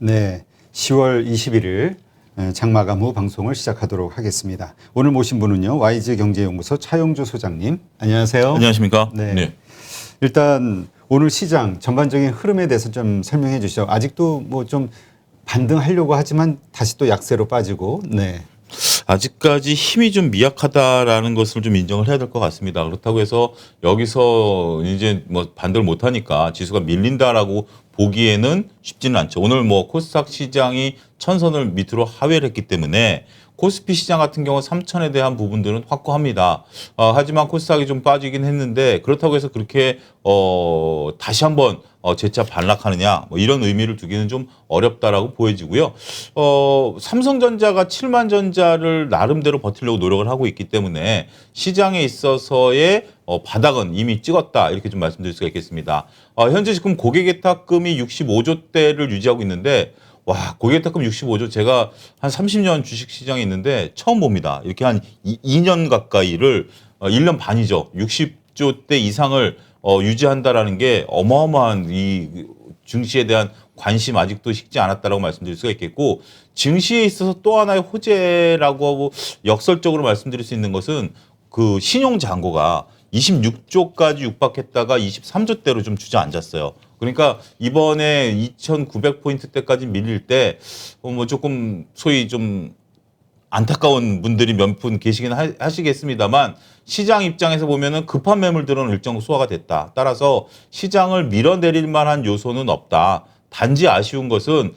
네, 10월 21일 장마감 후 방송을 시작하도록 하겠습니다. 오늘 모신 분은요, 와이즈 경제연구소 차용주 소장님. 안녕하세요. 안녕하십니까? 네. 일단 오늘 시장 전반적인 흐름에 대해서 좀 설명해 주시죠. 아직도 뭐 좀 반등하려고 하지만 다시 또 약세로 빠지고, 네. 아직까지 힘이 좀 미약하다라는 것을 좀 인정을 해야 될 것 같습니다. 그렇다고 해서 여기서 이제 뭐 반대를 못하니까 지수가 밀린다라고 보기에는 쉽지는 않죠. 오늘 뭐 코스닥 시장이 천선을 밑으로 하회를 했기 때문에 코스피 시장 같은 경우 3천에 대한 부분들은 확고합니다. 하지만 코스닥이 좀 빠지긴 했는데 그렇다고 해서 그렇게 다시 한번 재차 반락하느냐 뭐 이런 의미를 두기는 좀 어렵다라고 보여지고요. 삼성전자가 7만 전자를 나름대로 버티려고 노력을 하고 있기 때문에 시장에 있어서의 바닥은 이미 찍었다 이렇게 좀 말씀드릴 수가 있겠습니다. 현재 지금 고객예탁금이 65조대를 유지하고 있는데 와, 고객예탁금 65조 제가 한 30년 주식시장에 있는데 처음 봅니다. 이렇게 한 2년 가까이를 1년 반이죠. 60조대 이상을 유지한다라는 게 어마어마한 이 증시에 대한 관심 아직도 식지 않았다라고 말씀드릴 수가 있겠고 증시에 있어서 또 하나의 호재라고 하고 역설적으로 말씀드릴 수 있는 것은 그 신용 잔고가 26조까지 육박했다가 23조대로 좀 주저앉았어요. 그러니까 이번에 2,900포인트대까지 밀릴 때 뭐 조금 소위 좀 안타까운 분들이 몇 분 계시긴 하시겠습니다만 시장 입장에서 보면은 급한 매물들은 일정 소화가 됐다. 따라서 시장을 밀어내릴 만한 요소는 없다. 단지 아쉬운 것은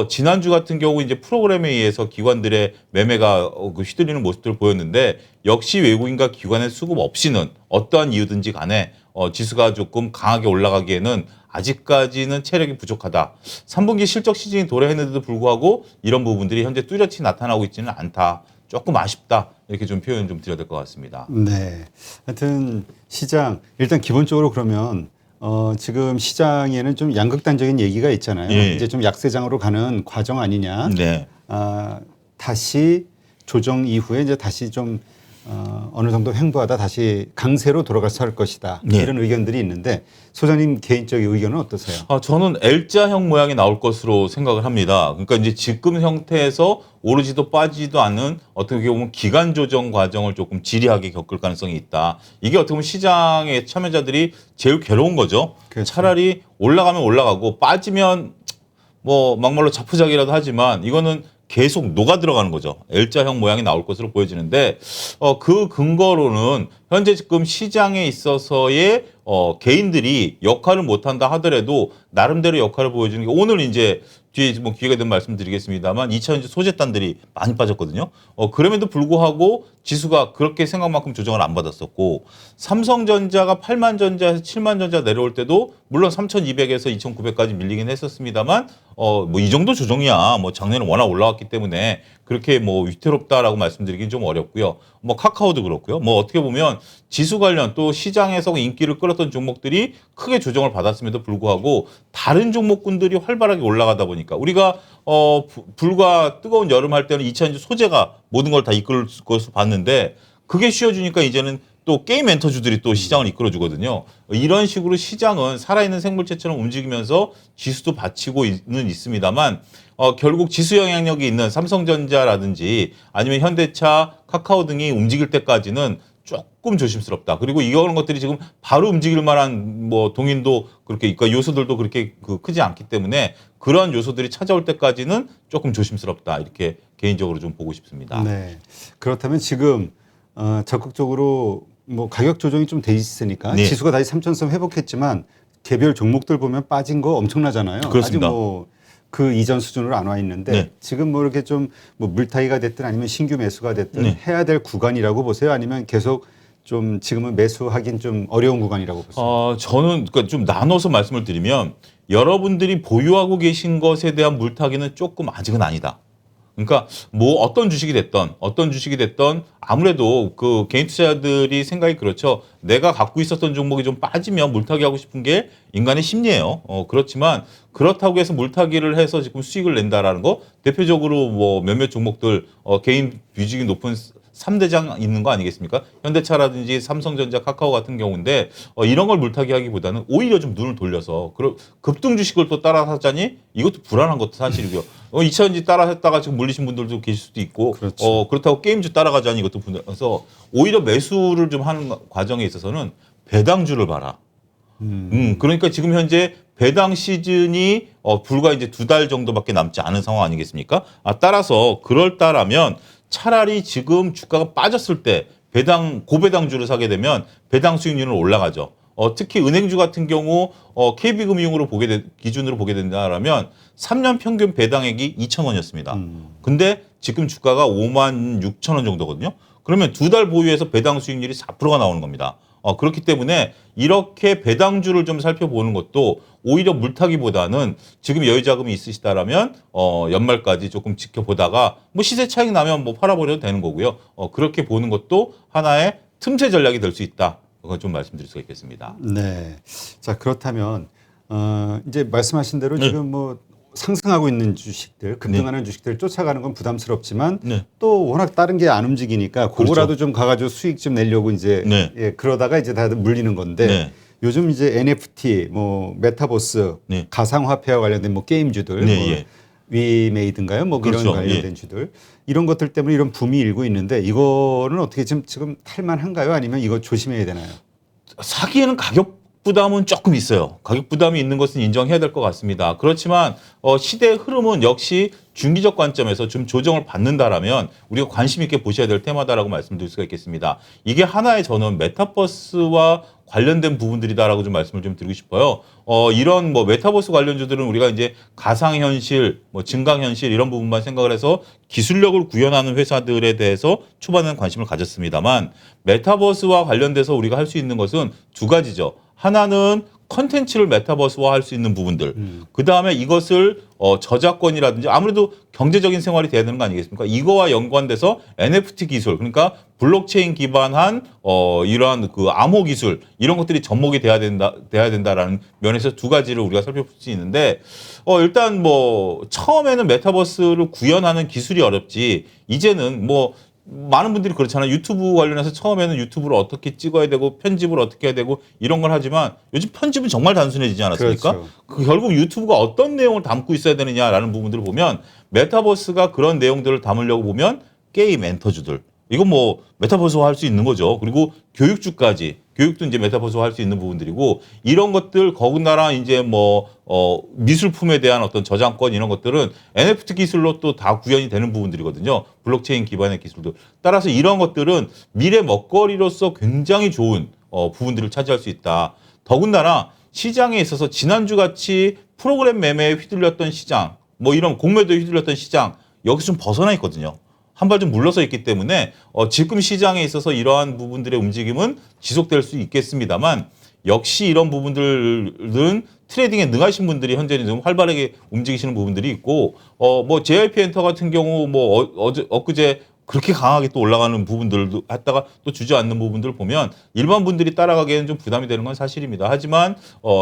지난주 같은 경우 이제 프로그램에 의해서 기관들의 매매가 휘둘리는 모습들을 보였는데 역시 외국인과 기관의 수급 없이는 어떠한 이유든지 간에 지수가 조금 강하게 올라가기에는 아직까지는 체력이 부족하다. 3분기 실적 시즌이 도래했는데도 불구하고 이런 부분들이 현재 뚜렷이 나타나고 있지는 않다. 조금 아쉽다. 이렇게 좀 표현 좀 드려야 될 것 같습니다. 네. 하여튼 시장, 일단 기본적으로 그러면 지금 시장에는 좀 양극단적인 얘기가 있잖아요. 예. 이제 좀 약세장으로 가는 과정 아니냐. 네. 다시 조정 이후에 이제 다시 좀 어느 정도 횡보하다 다시 강세로 돌아가서 할 것이다. 네. 이런 의견들이 있는데 소장님 개인적인 의견은 어떠세요? 저는 L자형 모양이 나올 것으로 생각을 합니다. 그러니까 이제 지금 형태에서 오르지도 빠지지도 않는 어떻게 보면 기간 조정 과정을 조금 지리하게 겪을 가능성이 있다. 이게 어떻게 보면 시장의 참여자들이 제일 괴로운 거죠. 그렇죠. 차라리 올라가면 올라가고 빠지면 뭐 막말로 자포자기라도 하지만 이거는 계속 녹아 들어가는 거죠. L자형 모양이 나올 것으로 보여지는데 그 근거로는 현재 지금 시장에 있어서의 개인들이 역할을 못한다 하더라도 나름대로 역할을 보여주는 게 오늘 이제 뒤에 뭐 기회가 되면 말씀드리겠습니다만 2차전지 소재단들이 많이 빠졌거든요. 그럼에도 불구하고 지수가 그렇게 생각만큼 조정을 안 받았었고 삼성전자가 8만 전자에서 7만 전자 내려올 때도 물론 3,200에서 2,900까지 밀리긴 했었습니다만 뭐 이 정도 조정이야. 뭐 작년에 워낙 올라왔기 때문에 그렇게 뭐 위태롭다라고 말씀드리긴 좀 어렵고요. 뭐 카카오도 그렇고요. 뭐 어떻게 보면 지수 관련 또 시장에서 인기를 끌었던 종목들이 크게 조정을 받았음에도 불구하고 다른 종목군들이 활발하게 올라가다 보니까 우리가 불과 뜨거운 여름 할 때는 2차전지 소재가 모든 걸 다 이끌 것으로 봤는데 그게 쉬어주니까 이제는 또 게임 엔터주들이 또 시장을 이끌어주거든요. 이런 식으로 시장은 살아있는 생물체처럼 움직이면서 지수도 받치고는 있습니다만 결국 지수 영향력이 있는 삼성전자라든지 아니면 현대차, 카카오 등이 움직일 때까지는 조금 조심스럽다. 그리고 이런 것들이 지금 바로 움직일 만한 뭐 동인도 그렇게 그러니까 요소들도 그렇게 크지 않기 때문에 그러한 요소들이 찾아올 때까지는 조금 조심스럽다. 이렇게 개인적으로 좀 보고 싶습니다. 네. 그렇다면 지금 적극적으로 뭐 가격 조정이 좀 돼 있으니까 네. 지수가 다시 3천선 회복했지만 개별 종목들 보면 빠진 거 엄청나잖아요. 그렇습니다. 아직 뭐 그 이전 수준으로 안 와 있는데 네. 지금 뭐 이렇게 좀 뭐 물타기가 됐든 아니면 신규 매수가 됐든 네. 해야 될 구간이라고 보세요? 아니면 계속 좀 지금은 매수하긴 좀 어려운 구간이라고 보세요? 저는 그러니까 좀 나눠서 말씀을 드리면 여러분들이 보유하고 계신 것에 대한 물타기는 조금 아직은 아니다. 그러니까 뭐 어떤 주식이 됐던 아무래도 그 개인 투자자들이 생각이 그렇죠. 내가 갖고 있었던 종목이 좀 빠지면 물타기 하고 싶은 게 인간의 심리예요. 그렇지만 그렇다고 해서 물타기를 해서 지금 수익을 낸다라는 거 대표적으로 뭐 몇몇 종목들 개인 비중이 높은 3대장 있는 거 아니겠습니까? 현대차라든지 삼성전자, 카카오 같은 경우인데 이런 걸 물타기하기보다는 오히려 좀 눈을 돌려서 급등 주식을 또 따라 샀자니 이것도 불안한 것도 사실이고요. 2차전지 따라 했다가 지금 물리신 분들도 계실 수도 있고 그렇죠. 그렇다고 게임주 따라가자니 이것도 불안해서 오히려 매수를 좀 하는 과정에 있어서는 배당주를 봐라. 그러니까 지금 현재 배당 시즌이 불과 이제 2달 정도밖에 남지 않은 상황 아니겠습니까? 따라서 그럴따라면 차라리 지금 주가가 빠졌을 때 고배당주를 사게 되면 배당 수익률은 올라가죠. 특히 은행주 같은 경우 KB금융으로 기준으로 보게 된다라면 3년 평균 배당액이 2,000원이었습니다. 근데 지금 주가가 56,000원 정도거든요. 그러면 2달 보유해서 배당 수익률이 4%가 나오는 겁니다. 그렇기 때문에 이렇게 배당주를 좀 살펴보는 것도 오히려 물타기보다는 지금 여유 자금이 있으시다라면 연말까지 조금 지켜보다가 뭐 시세 차익 나면 뭐 팔아버려도 되는 거고요. 그렇게 보는 것도 하나의 틈새 전략이 될 수 있다. 그건 좀 말씀드릴 수가 있겠습니다. 네. 자, 그렇다면 이제 말씀하신 대로 네. 지금 뭐 상승하고 있는 주식들, 급등하는 주식들 쫓아가는 건 부담스럽지만 네. 또 워낙 다른 게 안 움직이니까 그거라도 그렇죠. 좀 가가지고 수익 좀 내려고 이제 네. 예, 그러다가 이제 다들 물리는 건데 네. 요즘 이제 NFT, 뭐 메타버스, 네. 가상화폐와 관련된 뭐 게임주들, 네, 뭐 예. 위메이드인가요? 뭐 그렇죠. 이런 관련된 예. 주들 이런 것들 때문에 이런 붐이 일고 있는데 이거는 어떻게 지금 탈만한가요? 아니면 이거 조심해야 되나요? 사기에는 가격 부담은 조금 있어요. 가격 부담이 있는 것은 인정해야 될 것 같습니다. 그렇지만 시대의 흐름은 역시 중기적 관점에서 좀 조정을 받는다라면 우리가 관심 있게 보셔야 될 테마다라고 말씀드릴 수가 있겠습니다. 이게 하나의 저는 메타버스와 관련된 부분들이다라고 좀 말씀을 좀 드리고 싶어요. 이런 뭐 메타버스 관련주들은 우리가 이제 가상현실, 뭐 증강현실 이런 부분만 생각을 해서 기술력을 구현하는 회사들에 대해서 초반에는 관심을 가졌습니다만 메타버스와 관련돼서 우리가 할 수 있는 것은 두 가지죠. 하나는 컨텐츠를 메타버스화 할 수 있는 부분들. 그 다음에 이것을 저작권이라든지 아무래도 경제적인 생활이 돼야 되는 거 아니겠습니까? 이거와 연관돼서 NFT 기술, 그러니까 블록체인 기반한 이러한 그 암호 기술 이런 것들이 접목이 돼야 된다라는 면에서 두 가지를 우리가 살펴볼 수 있는데 일단 뭐 처음에는 메타버스를 구현하는 기술이 어렵지 이제는 뭐 많은 분들이 그렇잖아요. 유튜브 관련해서 처음에는 유튜브를 어떻게 찍어야 되고 편집을 어떻게 해야 되고 이런 걸 하지만 요즘 편집은 정말 단순해지지 않았습니까? 그렇죠. 결국 유튜브가 어떤 내용을 담고 있어야 되느냐라는 부분들을 보면 메타버스가 그런 내용들을 담으려고 보면 게임 엔터주들 이건 뭐 메타버스화 할 수 있는 거죠. 그리고 교육주까지 교육도 이제 메타버스화 할 수 있는 부분들이고 이런 것들 거기다가 이제 뭐 미술품에 대한 어떤 저작권 이런 것들은 NFT 기술로 또 다 구현이 되는 부분들이거든요. 블록체인 기반의 기술도. 따라서 이런 것들은 미래 먹거리로서 굉장히 좋은 부분들을 차지할 수 있다. 더군다나 시장에 있어서 지난주 같이 프로그램 매매에 휘둘렸던 시장, 뭐 이런 공매도에 휘둘렸던 시장 여기서 좀 벗어나 있거든요. 한 발 좀 물러서 있기 때문에 지금 시장에 있어서 이러한 부분들의 움직임은 지속될 수 있겠습니다만 역시 이런 부분들은 트레이딩에 능하신 분들이 현재는 좀 활발하게 움직이시는 부분들이 있고 뭐 JYP 엔터 같은 경우 뭐 엊그제 그렇게 강하게 또 올라가는 부분들도 했다가 또 주저앉는 부분들을 보면 일반 분들이 따라가기에는 좀 부담이 되는 건 사실입니다. 하지만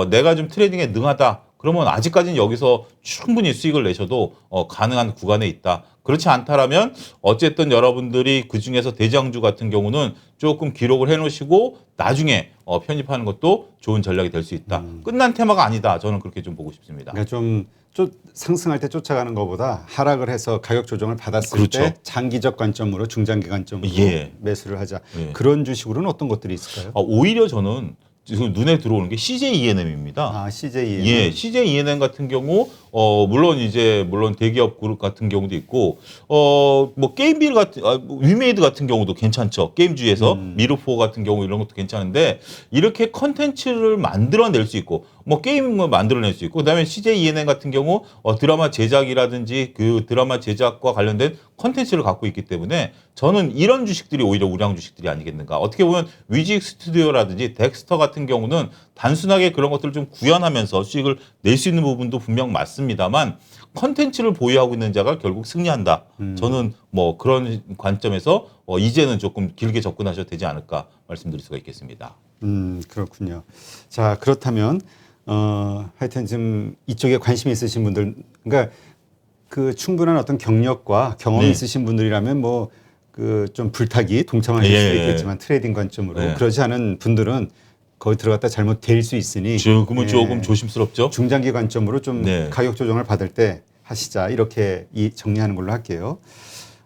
내가 좀 트레이딩에 능하다. 그러면 아직까지는 여기서 충분히 수익을 내셔도 가능한 구간에 있다. 그렇지 않다라면 어쨌든 여러분들이 그중에서 대장주 같은 경우는 조금 기록을 해놓으시고 나중에 편입하는 것도 좋은 전략이 될 수 있다. 끝난 테마가 아니다. 저는 그렇게 좀 보고 싶습니다. 그러니까 좀 상승할 때 쫓아가는 것보다 하락을 해서 가격 조정을 받았을 그렇죠. 때 장기적 관점으로 중장기 관점으로 예. 매수를 하자. 예. 그런 주식으로는 어떤 것들이 있을까요? 오히려 저는 지금 눈에 들어오는 게 CJ ENM입니다. CJ. 예, CJ ENM 같은 경우 물론 대기업 그룹 같은 경우도 있고 뭐 게임빌 같은 위메이드 같은 경우도 괜찮죠. 게임주에서 미르포 같은 경우 이런 것도 괜찮은데 이렇게 컨텐츠를 만들어낼 수 있고 뭐 게임을 만들어낼 수 있고 그다음에 CJ ENM 같은 경우 드라마 제작이라든지 그 드라마 제작과 관련된 컨텐츠를 갖고 있기 때문에 저는 이런 주식들이 오히려 우량 주식들이 아니겠는가. 어떻게 보면 위직 스튜디오라든지 덱스터 같은 경우는 단순하게 그런 것들을 좀 구현하면서 수익을 낼 수 있는 부분도 분명 맞습니다만 컨텐츠를 보유하고 있는 자가 결국 승리한다. 저는 뭐 그런 관점에서 이제는 조금 길게 접근하셔도 되지 않을까 말씀드릴 수가 있겠습니다. 그렇군요. 자, 그렇다면 하여튼 좀 이쪽에 관심이 있으신 분들, 그러니까 그 충분한 어떤 경력과 경험이 네. 있으신 분들이라면 뭐 그 좀 불타기 동참하실 수도 있겠지만 트레이딩 관점으로 네. 그러지 않은 분들은 거기 들어갔다 잘못 될 수 있으니 조금은 조금 조심스럽죠. 중장기 관점으로 좀 네. 가격 조정을 받을 때 하시자 이렇게 정리하는 걸로 할게요.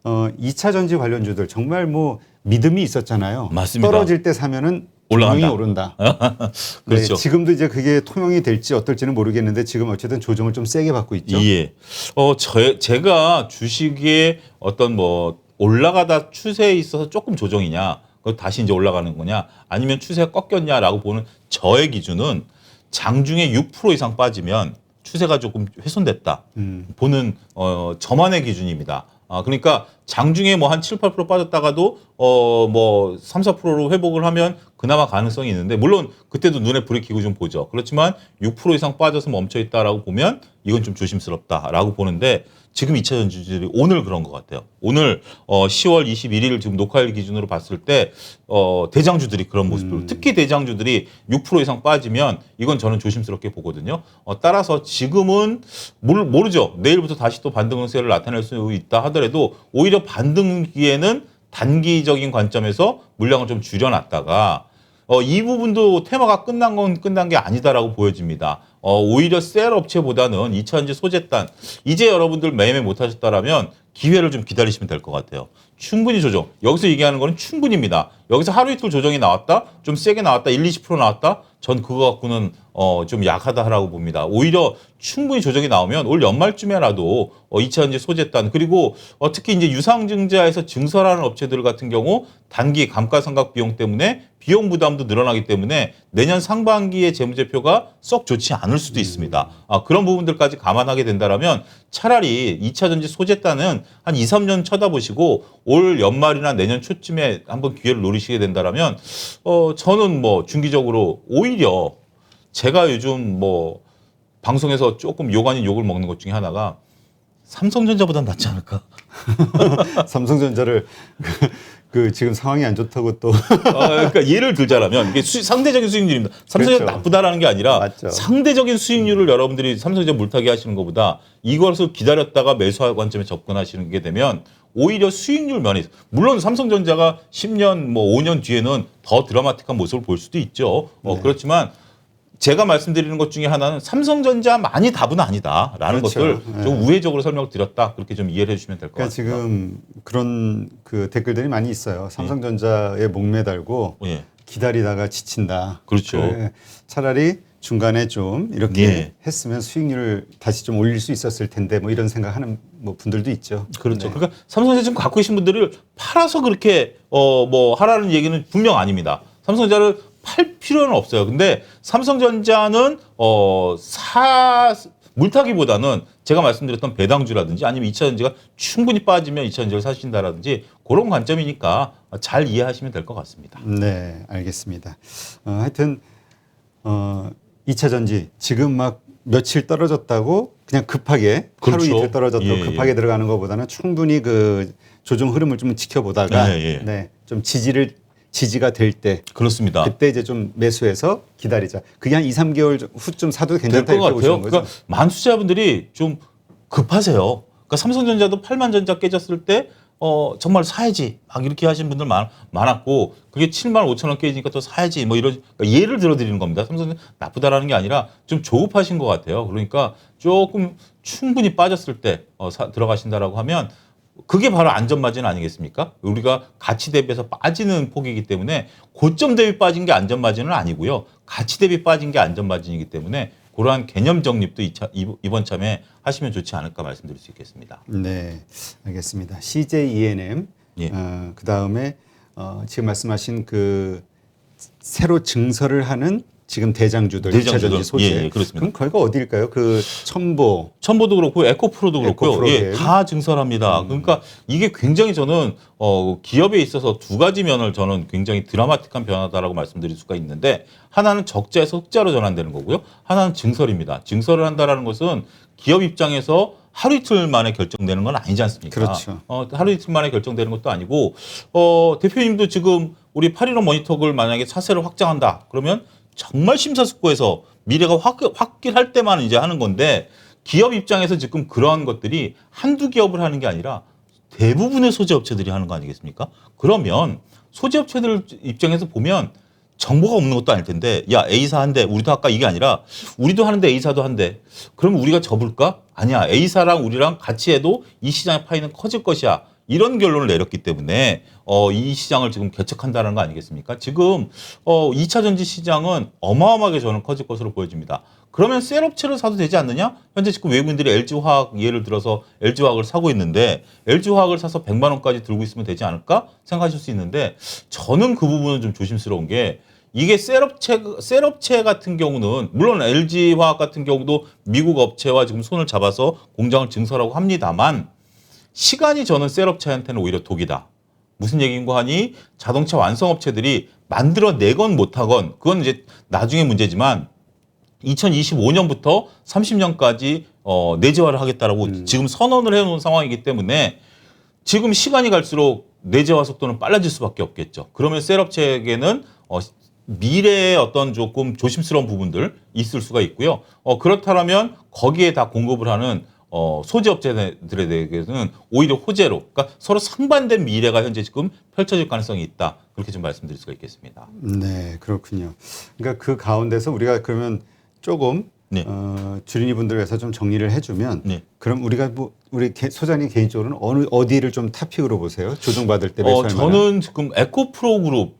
2차 전지 관련주들 정말 뭐 믿음이 있었잖아요. 맞습니다. 떨어질 때 사면은 올라간다. 분명히 오른다. 그렇죠. 네, 지금도 이제 그게 통용이 될지 어떨지는 모르겠는데 지금 어쨌든 조정을 좀 세게 받고 있죠. 예. 제가 주식의 어떤 뭐 올라가다 추세에 있어서 조금 조정이냐, 그 다시 이제 올라가는 거냐, 아니면 추세가 꺾였냐라고 보는 저의 기준은 장중에 6% 이상 빠지면 추세가 조금 훼손됐다. 보는 저만의 기준입니다. 그러니까 장중에 뭐 한 7, 8% 빠졌다가도 뭐 3, 4%로 회복을 하면 그나마 가능성이 있는데, 물론 그때도 눈에 불이 켜고 좀 보죠. 그렇지만 6% 이상 빠져서 멈춰 있다라고 보면 이건 좀 조심스럽다라고 보는데, 지금 2차 전지들이 오늘 그런 것 같아요. 오늘 10월 21일 지금 녹화일 기준으로 봤을 때 대장주들이 그런 모습으로, 특히 대장주들이 6% 이상 빠지면 이건 저는 조심스럽게 보거든요. 따라서 지금은 모르죠. 내일부터 다시 또 반등 형세를 나타낼 수 있다 하더라도 오히려 반등기에는 단기적인 관점에서 물량을 좀 줄여놨다가 이 부분도 테마가 끝난 건 끝난 게 아니다라고 보여집니다. 오히려 셀 업체보다는 2차 전지 소재단, 이제 여러분들 매매 못 하셨다라면 기회를 좀 기다리시면 될 것 같아요. 충분히 조정. 여기서 얘기하는 거는 충분입니다. 여기서 하루 이틀 조정이 나왔다? 좀 세게 나왔다? 1, 20% 나왔다? 전 그거 갖고는 좀 약하다라고 봅니다. 오히려 충분히 조정이 나오면 올 연말쯤에라도 2차 전지 소재단, 그리고 특히 이제 유상증자에서 증설하는 업체들 같은 경우 단기 감가상각 비용 때문에 비용 부담도 늘어나기 때문에 내년 상반기의 재무제표가 썩 좋지 않을 수도 있습니다. 그런 부분들까지 감안하게 된다면 차라리 2차 전지 소재단은 한 2, 3년 쳐다보시고 올 연말이나 내년 초쯤에 한번 기회를 노리시게 된다면 저는 뭐 중기적으로 오히려 제가 요즘 뭐 방송에서 조금 욕 아닌 욕을 먹는 것 중에 하나가 삼성전자보단 낫지 않을까? 삼성전자를 그 지금 상황이 안 좋다고 또 그러니까 예를 들자면 이게 상대적인 수익률입니다. 삼성전자 그렇죠. 나쁘다라는 게 아니라 맞죠. 상대적인 수익률을 여러분들이 삼성전자 물타기 하시는 것보다 이것을 기다렸다가 매수할 관점에 접근하시는 게 되면 오히려 수익률 면에서, 물론 삼성전자가 10년 뭐 5년 뒤에는 더 드라마틱한 모습을 볼 수도 있죠. 그렇지만 제가 말씀드리는 것 중에 하나는 삼성전자만이 답은 아니다라는 그렇죠. 것을 좀 우회적으로 설명을 드렸다, 그렇게 좀 이해를 해주시면 될 것 그러니까 같습니다. 지금 그런 그 댓글들이 많이 있어요. 삼성전자에 목매달고 예. 기다리다가 지친다. 그렇죠. 그래, 차라리 중간에 좀 이렇게 예. 했으면 수익률을 다시 좀 올릴 수 있었을 텐데 뭐 이런 생각하는 뭐 분들도 있죠. 그렇죠. 네. 그러니까 삼성전자 지금 갖고 계신 분들을 팔아서 그렇게 뭐 하라는 얘기는 분명 아닙니다. 삼성전자를 팔 필요는 없어요. 근데 삼성전자는 물타기보다는 제가 말씀드렸던 배당주라든지 아니면 2차 전지가 충분히 빠지면 2차 전지를 사신다라든지 그런 관점이니까 잘 이해하시면 될 것 같습니다. 네, 알겠습니다. 하여튼 2차 전지 지금 막 며칠 떨어졌다고 그냥 급하게 하루 그렇죠. 이틀 떨어졌다고 예, 급하게 들어가는 것보다는 충분히 그 조정 흐름을 좀 지켜보다가 예, 예. 네, 좀 지지가 될 때 그렇습니다. 그때 이제 좀 매수해서 기다리자. 그게 한 2, 3개월 후쯤 사도 될 괜찮다 것 이렇게 보시는 같아요. 거죠. 그러니까 만투자분들이 좀 급하세요. 그러니까 삼성전자도 8만전자 깨졌을 때 정말 사야지 막 이렇게 하신 분들 많았고, 그게 7만 5천 원 깨지니까 또 사야지 뭐 이런, 그러니까 예를 들어드리는 겁니다. 삼성전자 나쁘다라는 게 아니라 좀 조급하신 것 같아요. 그러니까 조금 충분히 빠졌을 때 들어가신다라고 하면 그게 바로 안전마진 아니겠습니까? 우리가 가치 대비해서 빠지는 폭이기 때문에 고점 대비 빠진 게 안전마진은 아니고요. 가치 대비 빠진 게 안전마진이기 때문에 그러한 개념 정립도 이번 참에 하시면 좋지 않을까 말씀드릴 수 있겠습니다. 네, 알겠습니다. CJENM 예. 그 다음에 지금 말씀하신 그 새로 증설을 하는 지금 대장주들, 2차 전지 소재. 예, 그렇습니다. 그럼 거기가 어디일까요? 그 첨보. 첨보도 그렇고 에코프로도 그렇고요. 에코프로그램. 예, 다 증설합니다. 그러니까 이게 굉장히 저는 기업에 있어서 두 가지 면을 저는 굉장히 드라마틱한 변화다라고 말씀드릴 수가 있는데, 하나는 적자에서 흑자로 전환되는 거고요. 하나는 증설입니다. 증설을 한다라는 것은 기업 입장에서 하루 이틀 만에 결정되는 건 아니지 않습니까? 그렇죠. 하루 이틀 만에 결정되는 것도 아니고 대표님도 지금 우리 815 모니터를 만약에 사세를 확장한다 그러면 정말 심사숙고해서 미래가 확실할 때만 이제 하는 건데 기업 입장에서 지금 그러한 것들이 한두 기업을 하는 게 아니라 대부분의 소재업체들이 하는 거 아니겠습니까? 그러면 소재업체들 입장에서 보면 정보가 없는 것도 아닐 텐데 야 A사 한대 우리도 할까 이게 아니라 우리도 하는데 A사도 한대 그럼 우리가 접을까? 아니야 A사랑 우리랑 같이 해도 이 시장의 파이는 커질 것이야 이런 결론을 내렸기 때문에 이 시장을 지금 개척한다는 거 아니겠습니까? 지금 2차 전지 시장은 어마어마하게 저는 커질 것으로 보여집니다. 그러면 셀업체를 사도 되지 않느냐? 현재 지금 외국인들이 LG화학 예를 들어서 LG화학을 사고 있는데 LG화학을 사서 100만 원까지 들고 있으면 되지 않을까 생각하실 수 있는데 저는 그 부분은 좀 조심스러운 게 이게 셀업체 같은 경우는 물론 LG화학 같은 경우도 미국 업체와 지금 손을 잡아서 공장을 증설하고 합니다만 시간이 저는 셀업체한테는 오히려 독이다. 무슨 얘기인가 하니 자동차 완성업체들이 만들어내건 못하건 그건 이제 나중에 문제지만 2025년부터 30년까지 내재화를 하겠다라고 지금 선언을 해놓은 상황이기 때문에 지금 시간이 갈수록 내재화 속도는 빨라질 수밖에 없겠죠. 그러면 셀업체에게는 미래의 어떤 조금 조심스러운 부분들 있을 수가 있고요. 그렇다면 거기에 다 공급을 하는 소재업체들에 대해서는 오히려 호재로, 그러니까 서로 상반된 미래가 현재 지금 펼쳐질 가능성이 있다. 그렇게 좀 말씀드릴 수가 있겠습니다. 네, 그렇군요. 그러니까 그 가운데서 우리가 그러면 조금 네. 주린이 분들 위해서 좀 정리를 해주면 네. 그럼 우리가 우리 소장님 개인적으로는 어디를 좀 탑픽으로 보세요? 조정받을 때 매수할 만한? 저는 지금 에코프로 그룹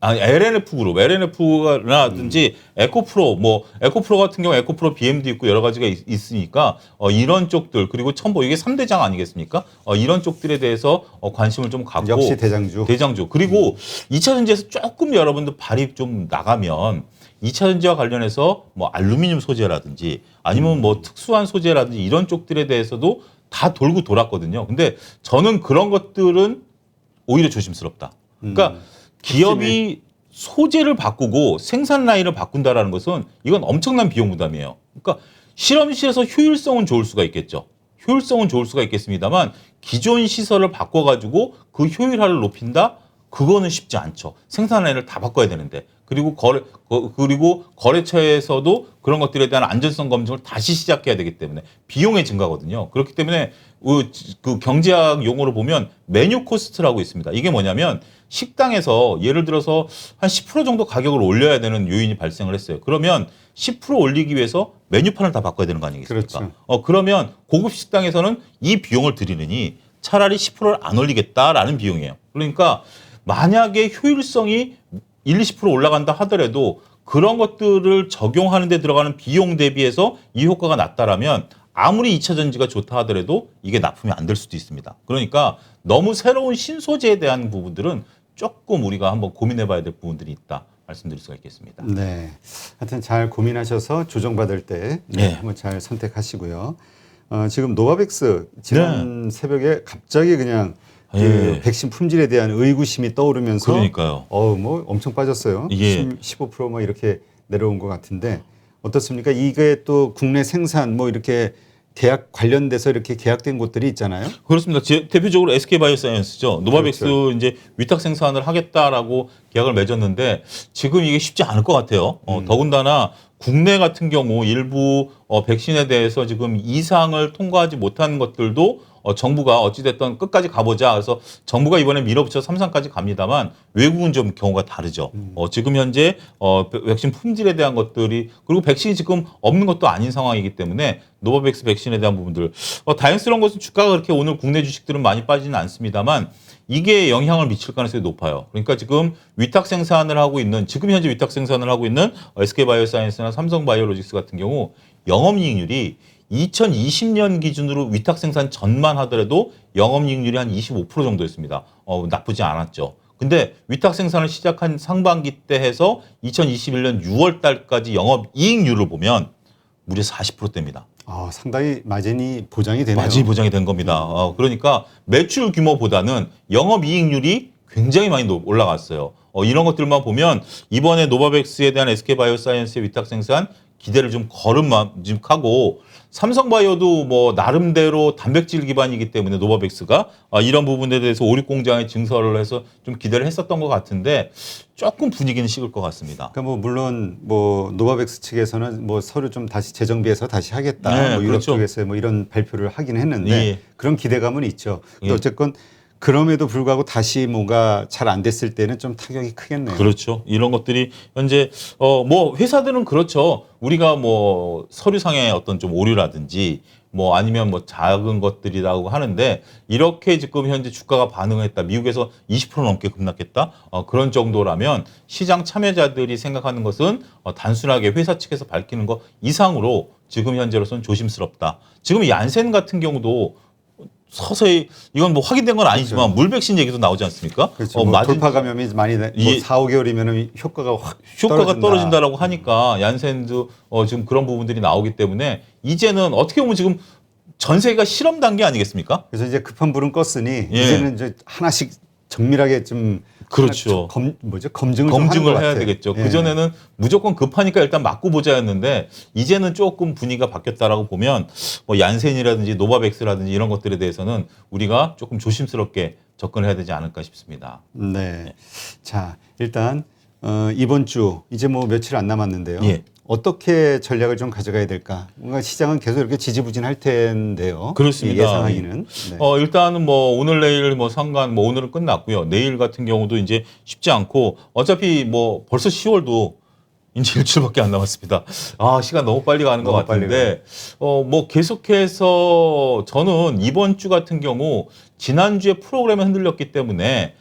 아니 LNF 그룹, LNF라든지 에코프로, 에코프로 같은 경우 에코프로 BM도 있고 여러 가지가 있으니까 이런 쪽들 그리고 첨보 이게 3대장 아니겠습니까? 이런 쪽들에 대해서 관심을 좀 갖고 역시 대장주. 그리고 2차 전지에서 조금 여러분들 발이 좀 나가면 2차 전지와 관련해서 알루미늄 소재라든지 아니면 특수한 소재라든지 이런 쪽들에 대해서도 다 돌고 돌았거든요. 근데 저는 그런 것들은 오히려 조심스럽다. 그러니까 기업이 소재를 바꾸고 생산 라인을 바꾼다라는 것은 이건 엄청난 비용 부담이에요. 그러니까 실험실에서 효율성은 좋을 수가 있겠죠. 효율성은 좋을 수가 있겠습니다만 기존 시설을 바꿔가지고 그 효율화를 높인다? 그거는 쉽지 않죠. 생산 라인을 다 바꿔야 되는데. 그리고 거래처에서도 그런 것들에 대한 안전성 검증을 다시 시작해야 되기 때문에 비용의 증가거든요. 그렇기 때문에 그 경제학 용어로 보면 메뉴 코스트라고 있습니다. 이게 뭐냐면 식당에서 예를 들어서 한 10% 정도 가격을 올려야 되는 요인이 발생을 했어요. 그러면 10% 올리기 위해서 메뉴판을 다 바꿔야 되는 거 아니겠습니까? 그렇죠. 그러면 고급 식당에서는 이 비용을 들이느니 차라리 10%를 안 올리겠다라는 비용이에요. 그러니까 만약에 효율성이 20% 올라간다 하더라도 그런 것들을 적용하는 데 들어가는 비용 대비해서 이 효과가 낮다라면 아무리 2차 전지가 좋다 하더라도 이게 납품이 안 될 수도 있습니다. 그러니까 너무 새로운 신소재에 대한 부분들은 조금 우리가 한번 고민해 봐야 될 부분들이 있다. 말씀드릴 수가 있겠습니다. 네. 하여튼 잘 고민하셔서 조정받을 때 한번 잘 선택하시고요. 지금 노바백스 지난 새벽에 갑자기 그냥 그 백신 품질에 대한 의구심이 떠오르면서 그러니까요. 엄청 빠졌어요. 15% 이렇게 내려온 것 같은데 어떻습니까? 이게 또 국내 생산 이렇게 계약 관련돼서 이렇게 계약된 곳들이 있잖아요. 그렇습니다. 대표적으로 SK바이오사이언스죠. 노바백스 그렇죠. 이제 위탁 생산을 하겠다라고 계약을 맺었는데 지금 이게 쉽지 않을 것 같아요. 더군다나 국내 같은 경우 일부 백신에 대해서 지금 이상을 통과하지 못한 것들도 정부가 어찌됐든 끝까지 가보자. 그래서 정부가 이번에 밀어붙여 3상까지 갑니다만 외국은 좀 경우가 다르죠. 지금 현재 백신 품질에 대한 것들이 그리고 백신이 지금 없는 것도 아닌 상황이기 때문에 노바백스 백신에 대한 부분들 다행스러운 것은 주가가 그렇게 오늘 국내 주식들은 많이 빠지는 않습니다만 이게 영향을 미칠 가능성이 높아요. 그러니까 지금 위탁 생산을 하고 있는 지금 현재 위탁 생산을 하고 있는 SK바이오사이언스나 삼성바이오로직스 같은 경우 영업이익률이 2020년 기준으로 위탁 생산 전만 하더라도 영업이익률이 한 25% 정도였습니다. 나쁘지 않았죠. 근데 위탁 생산을 시작한 상반기 때 해서 2021년 6월 달까지 영업이익률을 보면 무려 40%대입니다. 상당히 마진이 보장이 되네요. 마진이 보장이 된 겁니다. 그러니까 매출 규모보다는 영업이익률이 굉장히 많이 올라갔어요. 이런 것들만 보면 이번에 노바백스에 대한 SK바이오사이언스의 위탁 생산 기대를 좀 거름하고 삼성바이오도 뭐 나름대로 단백질 기반이기 때문에 노바백스가 이런 부분에 대해서 오륙공장에 증설을 해서 좀 기대를 했었던 것 같은데 조금 분위기는 식을 것 같습니다. 그러니까 뭐 물론 뭐 노바백스 측에서는 뭐 서류 좀 다시 재정비해서 다시 하겠다. 네, 뭐 유럽 그렇죠. 쪽에서 뭐 이런 발표를 하긴 했는데 예. 그런 기대감은 있죠. 근데 예. 어쨌건 그럼에도 불구하고 다시 뭔가 잘 안 됐을 때는 좀 타격이 크겠네요. 그렇죠. 이런 것들이 현재 뭐 회사들은 그렇죠. 우리가 뭐 서류상의 어떤 좀 오류라든지 뭐 아니면 뭐 작은 것들이라고 하는데 이렇게 지금 현재 주가가 반응했다. 미국에서 20% 넘게 급락했다. 그런 정도라면 시장 참여자들이 생각하는 것은 단순하게 회사 측에서 밝히는 것 이상으로 지금 현재로서는 조심스럽다. 지금 얀센 같은 경우도 서서히 이건 뭐 확인된 건 아니지만 그렇죠. 물 백신 얘기도 나오지 않습니까? 그렇죠. 뭐 돌파 감염이 많이 뭐 예. 4, 5개월이면 효과가 확 떨어진다라고 하니까 얀센도 지금 그런 부분들이 나오기 때문에 이제는 어떻게 보면 지금 전 세계가 실험 단계 아니겠습니까? 그래서 이제 급한 불은 껐으니 예. 이제는 이제 하나씩 정밀하게 좀 그렇죠. 검증을 좀 하는 것 해야 같아요. 되겠죠. 예. 그전에는 무조건 급하니까 일단 맞고 보자였는데 이제는 조금 분위기가 바뀌었다라고 보면 뭐 얀센이라든지 노바백스라든지 이런 것들에 대해서는 우리가 조금 조심스럽게 접근해야 되지 않을까 싶습니다. 네. 자, 일단 이번 주 이제 뭐 며칠 안 남았는데요. 예. 어떻게 전략을 좀 가져가야 될까? 뭔가 시장은 계속 이렇게 지지부진할 텐데요. 그렇습니다. 예상하기는. 네. 일단은 뭐 오늘 내일 뭐 상관 뭐 오늘은 끝났고요. 내일 같은 경우도 이제 쉽지 않고 어차피 뭐 벌써 10월도 이제 일주일밖에 안 남았습니다. 시간 너무 빨리 가는 것 너무 빨리 같은데 뭐 계속해서 저는 이번 주 같은 경우 지난주에 프로그램이 흔들렸기 때문에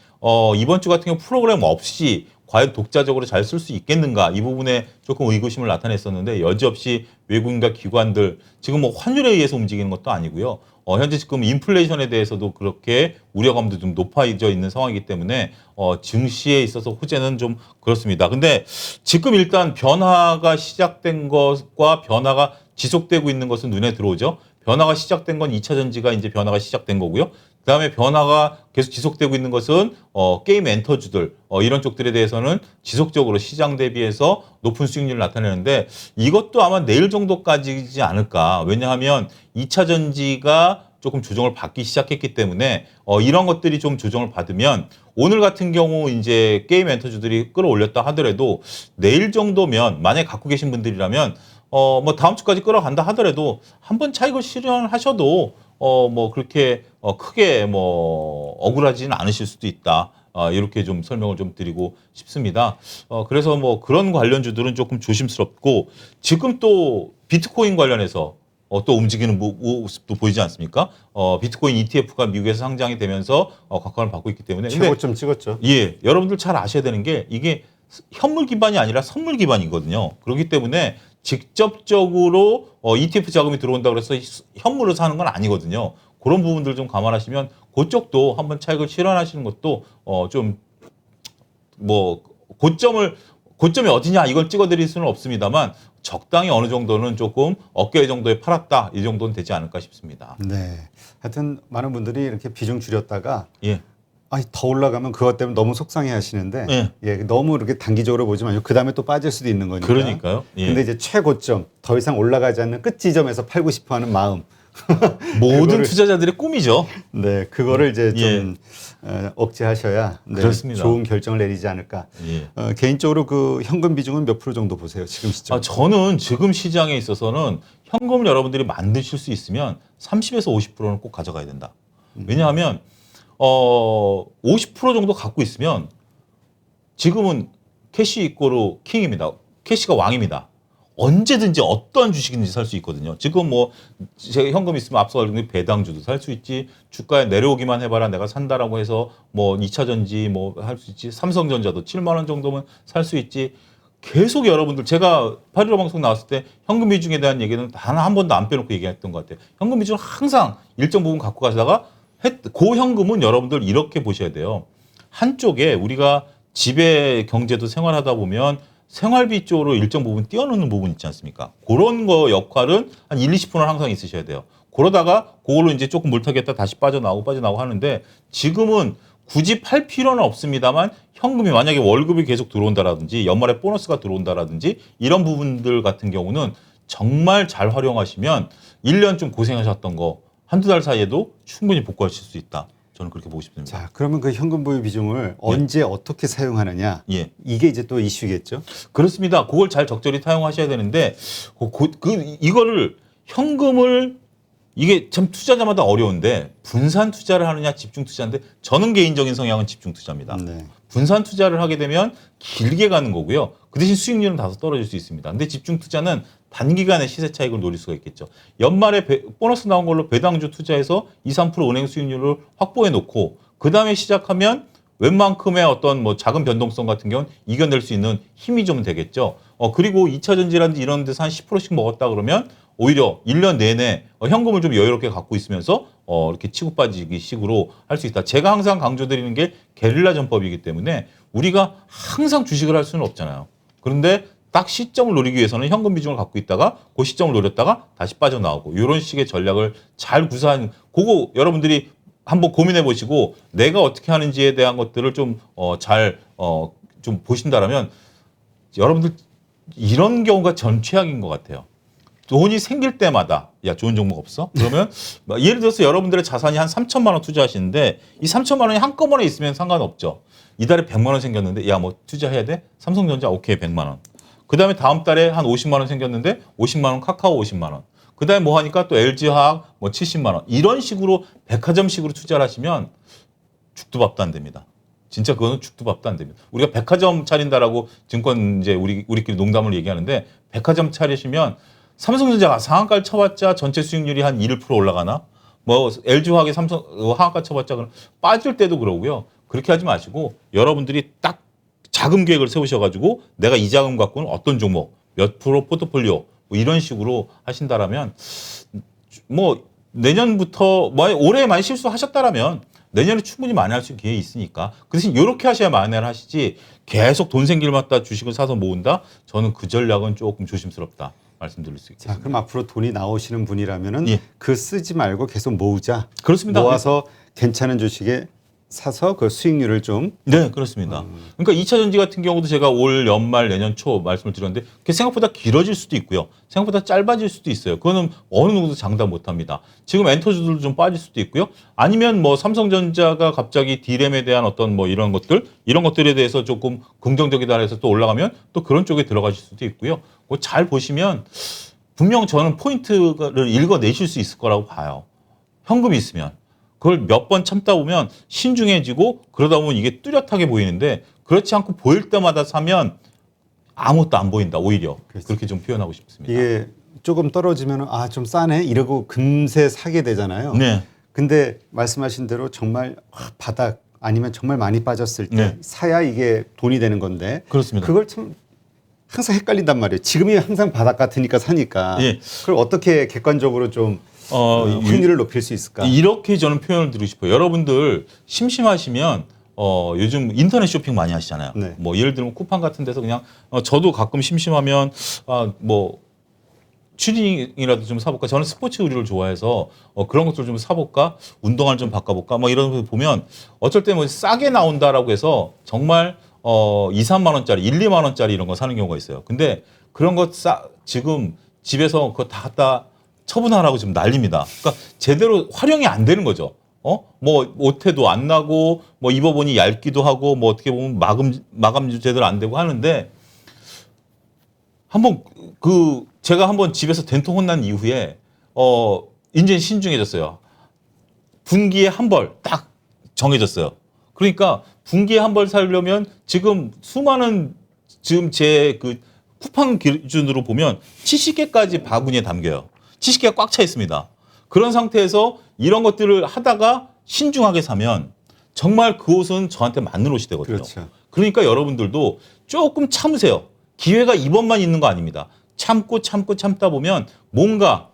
이번 주 같은 경우 프로그램 없이 과연 독자적으로 잘 쓸 수 있겠는가 이 부분에 조금 의구심을 나타냈었는데 여지없이 외국인과 기관들 지금 뭐 환율에 의해서 움직이는 것도 아니고요. 현재 지금 인플레이션에 대해서도 그렇게 우려감도 좀 높아져 있는 상황이기 때문에 증시에 있어서 호재는 좀 그렇습니다. 근데 지금 일단 변화가 시작된 것과 변화가 지속되고 있는 것은 눈에 들어오죠. 변화가 시작된 건 2차 전지가 이제 변화가 시작된 거고요. 그다음에 변화가 계속 지속되고 있는 것은 게임 엔터주들 이런 쪽들에 대해서는 지속적으로 시장 대비해서 높은 수익률을 나타내는데 이것도 아마 내일 정도까지지 않을까. 왜냐하면 2차 전지가 조금 조정을 받기 시작했기 때문에 이런 것들이 좀 조정을 받으면 오늘 같은 경우 이제 게임 엔터주들이 끌어올렸다 하더라도 내일 정도면 만약에 갖고 계신 분들이라면 뭐 다음 주까지 끌어간다 하더라도 한번 차익을 실현하셔도 뭐 그렇게 크게 뭐 억울하지는 않으실 수도 있다. 이렇게 좀 설명을 좀 드리고 싶습니다. 그래서 뭐 그런 관련주들은 조금 조심스럽고 지금 또 비트코인 관련해서 또 움직이는 모습도 보이지 않습니까? 비트코인 ETF가 미국에서 상장이 되면서 각광을 받고 있기 때문에 최고점 찍었죠. 예, 여러분들 잘 아셔야 되는 게 이게 현물 기반이 아니라 선물 기반이거든요. 그렇기 때문에 직접적으로 ETF 자금이 들어온다고 해서 현물을 사는 건 아니거든요. 그런 부분들 좀 감안하시면 그쪽도 한번 차익을 실현하시는 것도 좀 뭐 고점이 어디냐 이걸 찍어드릴 수는 없습니다만 적당히 어느 정도는 조금 어깨 정도에 팔았다 이 정도는 되지 않을까 싶습니다. 네. 하여튼 많은 분들이 이렇게 비중 줄였다가 예. 더 올라가면 그것 때문에 너무 속상해 하시는데 예. 너무 이렇게 단기적으로 보지 마시고 그 다음에 또 빠질 수도 있는 거니까. 그러니까요. 예. 근데 이제 최고점 더 이상 올라가지 않는 끝 지점에서 팔고 싶어 하는 마음. 모든 투자자들의 꿈이죠. 네, 그거를 이제 예. 좀 억제하셔야 그렇습니다. 좋은 결정을 내리지 않을까. 예. 개인적으로 그 현금 비중은 몇 프로 정도 보세요? 지금 시점. 저는 지금 시장에 있어서는 현금을 여러분들이 만드실 수 있으면 30에서 50%는 꼭 가져가야 된다. 왜냐하면 50% 정도 갖고 있으면 지금은 캐시 이꼬르 킹입니다. 캐시가 왕입니다. 언제든지 어떤 주식인지 살 수 있거든요. 지금 뭐 제가 현금 있으면 앞서 말한 배당주도 살 수 있지. 주가에 내려오기만 해봐라 내가 산다라고 해서 뭐 2차 전지 뭐 할 수 있지. 삼성전자도 7만 원 정도면 살 수 있지. 계속 여러분들 제가 8.15 방송 나왔을 때 현금 비중에 대한 얘기는 단 한 번도 안 빼놓고 얘기했던 것 같아요. 현금 비중은 항상 일정 부분 갖고 가시다가 그 현금은 여러분들 이렇게 보셔야 돼요. 한쪽에 우리가 집에 경제도 생활하다 보면 생활비 쪽으로 일정 부분 띄워놓는 부분 있지 않습니까? 그런 거 역할은 한 1, 20%는 항상 있으셔야 돼요. 그러다가 그걸로 이제 조금 물타기했다 다시 빠져나오고 하는데 지금은 굳이 팔 필요는 없습니다만 현금이 만약에 월급이 계속 들어온다라든지 연말에 보너스가 들어온다라든지 이런 부분들 같은 경우는 정말 잘 활용하시면 1년 좀 고생하셨던 거 한두 달 사이에도 충분히 복구하실 수 있다. 저는 그렇게 보고 싶습니다. 자, 그러면 그 현금 보유 비중을 언제 어떻게 사용하느냐? 예. 이게 이제 또 이슈겠죠. 그렇습니다. 그걸 잘 적절히 사용하셔야 되는데 이거를 현금을 이게 참 투자자마다 어려운데 분산 투자를 하느냐 집중 투자인데 저는 개인적인 성향은 집중 투자입니다. 네. 분산 투자를 하게 되면 길게 가는 거고요. 그 대신 수익률은 다소 떨어질 수 있습니다. 근데 집중 투자는 단기간에 시세 차익을 노릴 수가 있겠죠. 연말에 보너스 나온 걸로 배당주 투자해서 2, 3% 은행 수익률을 확보해 놓고 그다음에 시작하면 웬만큼의 어떤 뭐 작은 변동성 같은 경우는 이겨낼 수 있는 힘이 좀 되겠죠. 그리고 2차 전지라든지 이런 데서 한 10%씩 먹었다 그러면 오히려 1년 내내 현금을 좀 여유롭게 갖고 있으면서 이렇게 치고 빠지기 식으로 할 수 있다. 제가 항상 강조드리는 게 게릴라 전법이기 때문에 우리가 항상 주식을 할 수는 없잖아요. 그런데 딱 시점을 노리기 위해서는 현금 비중을 갖고 있다가 그 시점을 노렸다가 다시 빠져나오고 이런 식의 전략을 잘 구사하는 그거 여러분들이 한번 고민해 보시고 내가 어떻게 하는지에 대한 것들을 좀 좀 보신다라면 여러분들 이런 경우가 전 최악인 것 같아요. 돈이 생길 때마다 야 좋은 종목 없어? 그러면 예를 들어서 여러분들의 자산이 한 3천만 원 투자하시는데 이 3천만 원이 한꺼번에 있으면 상관없죠. 이달에 100만 원 생겼는데 야 뭐 투자해야 돼? 삼성전자 오케이 100만 원. 그다음에 다음 달에 한 50만 원 생겼는데 50만 원 카카오 50만 원. 그다음에 뭐 하니까 또 LG화학 뭐 70만 원. 이런 식으로 백화점식으로 투자를 하시면 죽도 밥도 안 됩니다. 진짜 그거는 죽도 밥도 안 됩니다. 우리가 백화점 차린다라고 증권 이제 우리끼리 농담을 얘기하는데 백화점 차리시면 삼성전자가 상한가를 쳐봤자 전체 수익률이 한 1% 올라가나? 뭐 LG화학이 삼성 하한가 쳐봤자 그럼 빠질 때도 그러고요. 그렇게 하지 마시고 여러분들이 딱 자금 계획을 세우셔가지고 내가 이 자금 갖고는 어떤 종목, 몇 프로 포트폴리오 뭐 이런 식으로 하신다라면 뭐 내년부터 뭐 올해 많이 실수하셨다라면 내년에 충분히 만회할 수 있는 기회 있으니까 그 대신 이렇게 하셔야 만회를 하시지 계속 돈 생길 맞다 주식을 사서 모은다? 저는 그 전략은 조금 조심스럽다. 말씀드릴 수 있겠습니다. 자, 그럼 앞으로 돈이 나오시는 분이라면은 예. 그 쓰지 말고 계속 모으자. 그렇습니다. 모아서 괜찮은 주식에 사서 그 수익률을 좀. 네, 그렇습니다. 그러니까 2차 전지 같은 경우도 제가 올 연말 내년 초 말씀을 드렸는데 그게 생각보다 길어질 수도 있고요. 생각보다 짧아질 수도 있어요. 그거는 어느 누구도 장담 못 합니다. 지금 엔터주들도 좀 빠질 수도 있고요. 아니면 뭐 삼성전자가 갑자기 D램에 대한 어떤 뭐 이런 것들에 대해서 조금 긍정적이다 해서 또 올라가면 또 그런 쪽에 들어가실 수도 있고요. 그거 잘 보시면 분명 저는 포인트를 읽어내실 수 있을 거라고 봐요. 현금이 있으면. 그걸 몇 번 참다 보면 신중해지고 그러다 보면 이게 뚜렷하게 보이는데 그렇지 않고 보일 때마다 사면 아무것도 안 보인다 오히려. 그렇죠. 그렇게 좀 표현하고 싶습니다. 이게 조금 떨어지면 아, 좀 싸네 이러고 금세 사게 되잖아요. 네. 근데 말씀하신 대로 정말 바닥 아니면 정말 많이 빠졌을 때 네. 사야 이게 돈이 되는 건데 그렇습니다. 그걸 참 항상 헷갈린단 말이에요. 지금이 항상 바닥 같으니까 사니까. 예. 그걸 어떻게 객관적으로 좀 확률을 높일 수 있을까? 이렇게 저는 표현을 드리고 싶어요. 여러분들 심심하시면 요즘 인터넷 쇼핑 많이 하시잖아요. 네. 뭐 예를 들면 쿠팡 같은 데서 그냥 저도 가끔 심심하면 뭐 추리닝이라도 좀 사볼까? 저는 스포츠 의류를 좋아해서 그런 것들 좀 사볼까? 운동화를 좀 바꿔볼까? 뭐 이런 거 보면 어쩔 때 뭐 싸게 나온다라고 해서 정말 2, 3만 원짜리, 1, 2만 원짜리 이런 거 사는 경우가 있어요. 근데 그런 거 지금 집에서 그거 다 갖다 처분하라고 지금 난립니다. 그러니까 제대로 활용이 안 되는 거죠. 뭐 옷태도 안 나고 뭐 입어보니 얇기도 하고 뭐 어떻게 보면 마감도 제대로 안 되고 하는데 한번 제가 한번 집에서 된통 혼난 이후에 이제 신중해졌어요. 분기에 한 벌 딱 정해졌어요. 그러니까 분기에 한 벌 사려면 지금 수많은 지금 제 그 쿠팡 기준으로 보면 70개까지 바구니에 담겨요. 70개가 꽉 차 있습니다. 그런 상태에서 이런 것들을 하다가 신중하게 사면 정말 그 옷은 저한테 맞는 옷이 되거든요. 그렇죠. 그러니까 여러분들도 조금 참으세요. 기회가 이번만 있는 거 아닙니다. 참다 보면 뭔가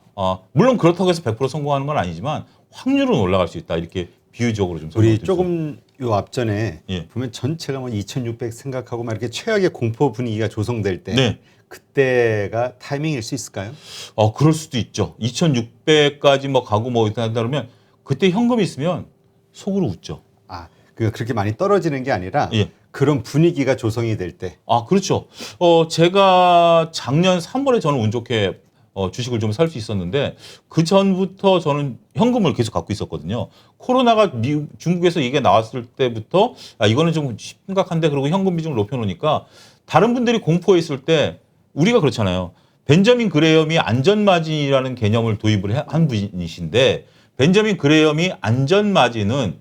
물론 그렇다고 해서 100% 성공하는 건 아니지만 확률은 올라갈 수 있다. 이렇게 비유적으로 좀 우리 설명드리죠. 조금 요 앞전에 예. 보면 전체가 뭐 2,600 생각하고 막 이렇게 최악의 공포 분위기가 조성될 때 네. 그때가 타이밍일 수 있을까요? 그럴 수도 있죠. 2,600까지 뭐 가고 뭐 한다 그러면 그때 현금이 있으면 속으로 웃죠. 아, 그렇게 많이 떨어지는 게 아니라 예. 그런 분위기가 조성이 될 때. 아, 그렇죠. 제가 작년 3월에 저는 운 좋게 주식을 좀 살 수 있었는데 그 전부터 저는 현금을 계속 갖고 있었거든요. 코로나가 중국에서 이게 나왔을 때부터 이거는 좀 심각한데 그러고 현금 비중을 높여놓으니까 다른 분들이 공포에 있을 때 우리가 그렇잖아요. 벤저민 그레이엄이 안전마진이라는 개념을 도입을 한 분이신데 벤저민 그레이엄이 안전마진은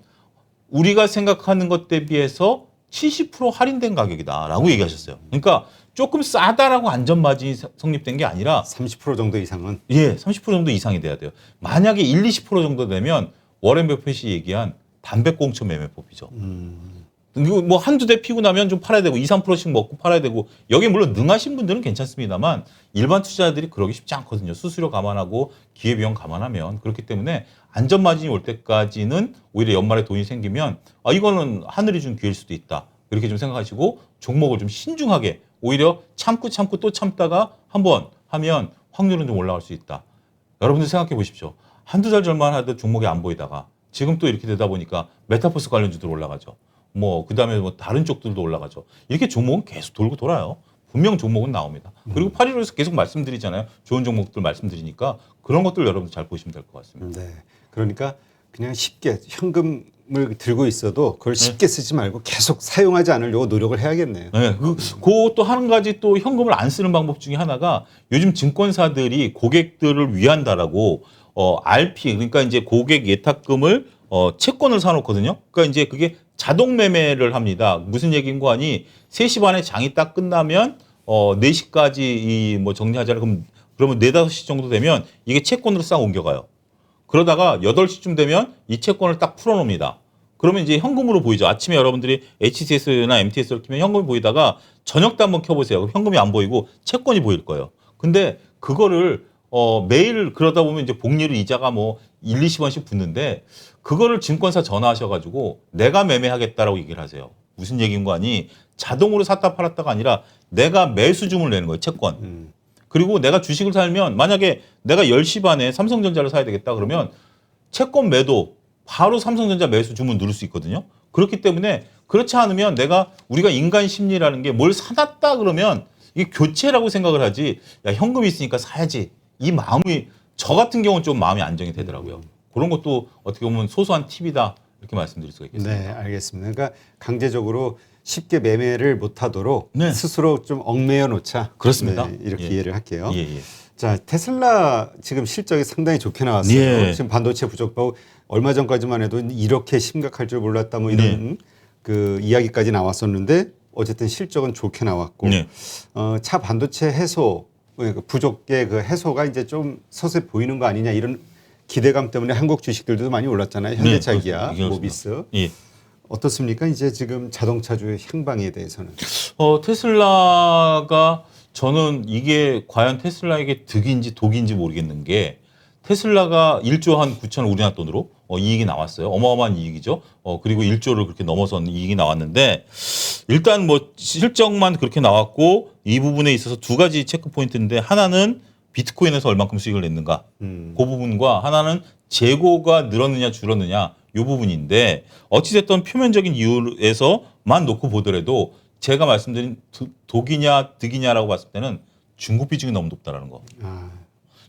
우리가 생각하는 것 대비해서 70% 할인된 가격이다라고 얘기하셨어요. 그러니까 조금 싸다라고 안전마진이 성립된 게 아니라 30% 정도 이상은 30% 정도 이상이 돼야 돼요. 만약에 20% 정도 되면 워렌 버핏이 얘기한 담배꽁초 매매법이죠. 이거 뭐 한두 대 피고 나면 좀 팔아야 되고 2, 3%씩 먹고 팔아야 되고 여기 물론 능하신 분들은 괜찮습니다만 일반 투자자들이 그러기 쉽지 않거든요. 수수료 감안하고 기회비용 감안하면 그렇기 때문에 안전마진이 올 때까지는 오히려 연말에 돈이 생기면 이거는 하늘이 준 기회일 수도 있다. 이렇게 좀 생각하시고 종목을 좀 신중하게 오히려 참고 또 참다가 한번 하면 확률은 좀 올라갈 수 있다. 여러분들 생각해 보십시오. 한두 달 전만 하도 종목이 안 보이다가 지금 또 이렇게 되다 보니까 메타버스 관련주들 올라가죠. 그다음에 다른 쪽들도 올라가죠. 이렇게 종목은 계속 돌고 돌아요. 분명 종목은 나옵니다. 그리고 8.15에서 계속 말씀드리잖아요. 좋은 종목들 말씀드리니까 그런 것들 여러분들 잘 보시면 될 것 같습니다. 네. 그러니까 그냥 쉽게 현금을 들고 있어도 그걸 쉽게 쓰지 말고 계속 사용하지 않으려고 노력을 해야겠네요. 네, 그것도 한 가지 또 현금을 안 쓰는 방법 중에 하나가 요즘 증권사들이 고객들을 위한다라고 RP 그러니까 이제 고객 예탁금을 채권을 사놓거든요. 그러니까 이제 그게 자동 매매를 합니다. 무슨 얘기인 거 아니? 3시 반에 장이 딱 끝나면 4시까지 정리하잖아요. 그러면 4, 5시 정도 되면 이게 채권으로 싹 옮겨가요. 그러다가 8시쯤 되면 이 채권을 딱 풀어놓습니다. 그러면 이제 현금으로 보이죠. 아침에 여러분들이 HTS나 MTS를 키면 현금이 보이다가 저녁 때 한번 켜보세요. 현금이 안 보이고 채권이 보일 거예요. 근데 그거를 매일 그러다 보면 이제 복리로 이자가 1, 20원씩 붙는데 그거를 증권사 전화하셔가지고 내가 매매하겠다라고 얘기를 하세요. 무슨 얘기인 거 아니? 자동으로 샀다 팔았다가 아니라 내가 매수 주문을 내는 거예요. 채권. 그리고 내가 주식을 살면 만약에 내가 10시 반에 삼성전자를 사야 되겠다 그러면 채권 매도 바로 삼성전자 매수 주문 누를 수 있거든요. 그렇기 때문에 그렇지 않으면 우리가 인간 심리라는 게 뭘 사놨다 그러면 이게 교체라고 생각을 하지 현금이 있으니까 사야지. 이 마음이 저 같은 경우는 좀 마음이 안정이 되더라고요. 그런 것도 어떻게 보면 소소한 팁이다 이렇게 말씀드릴 수가 있겠습니다. 네, 알겠습니다. 그러니까 강제적으로 쉽게 매매를 못하도록 네. 스스로 좀 얽매여 놓자. 그렇습니다. 네, 이렇게 예. 이해를 할게요. 예. 자, 테슬라 지금 실적이 상당히 좋게 나왔어요. 예. 지금 반도체 부족하고 얼마 전까지만 해도 이렇게 심각할 줄 몰랐다 이런 그 이야기까지 나왔었는데 어쨌든 실적은 좋게 나왔고 네. 차 반도체 해소 부족의 그 해소가 이제 좀 서서히 보이는 거 아니냐 이런 기대감 때문에 한국 주식들도 많이 올랐잖아요. 현대차, 기아, 모비스. 예. 어떻습니까? 이제 지금 자동차주의 향방에 대해서는. 테슬라가 저는 이게 과연 테슬라에게 득인지 독인지 모르겠는 게 테슬라가 1조 한 9천 우리나라 돈으로 이익이 나왔어요. 어마어마한 이익이죠. 그리고 1조를 그렇게 넘어선 이익이 나왔는데 일단 실적만 그렇게 나왔고 이 부분에 있어서 두 가지 체크 포인트인데 하나는 비트코인에서 얼만큼 수익을 냈는가 그 부분과 하나는 재고가 늘었느냐 줄었느냐 이 부분인데 어찌됐든 표면적인 이유에서만 놓고 보더라도 제가 말씀드린 독이냐 득이냐라고 봤을 때는 중국 비중이 너무 높다라는 거.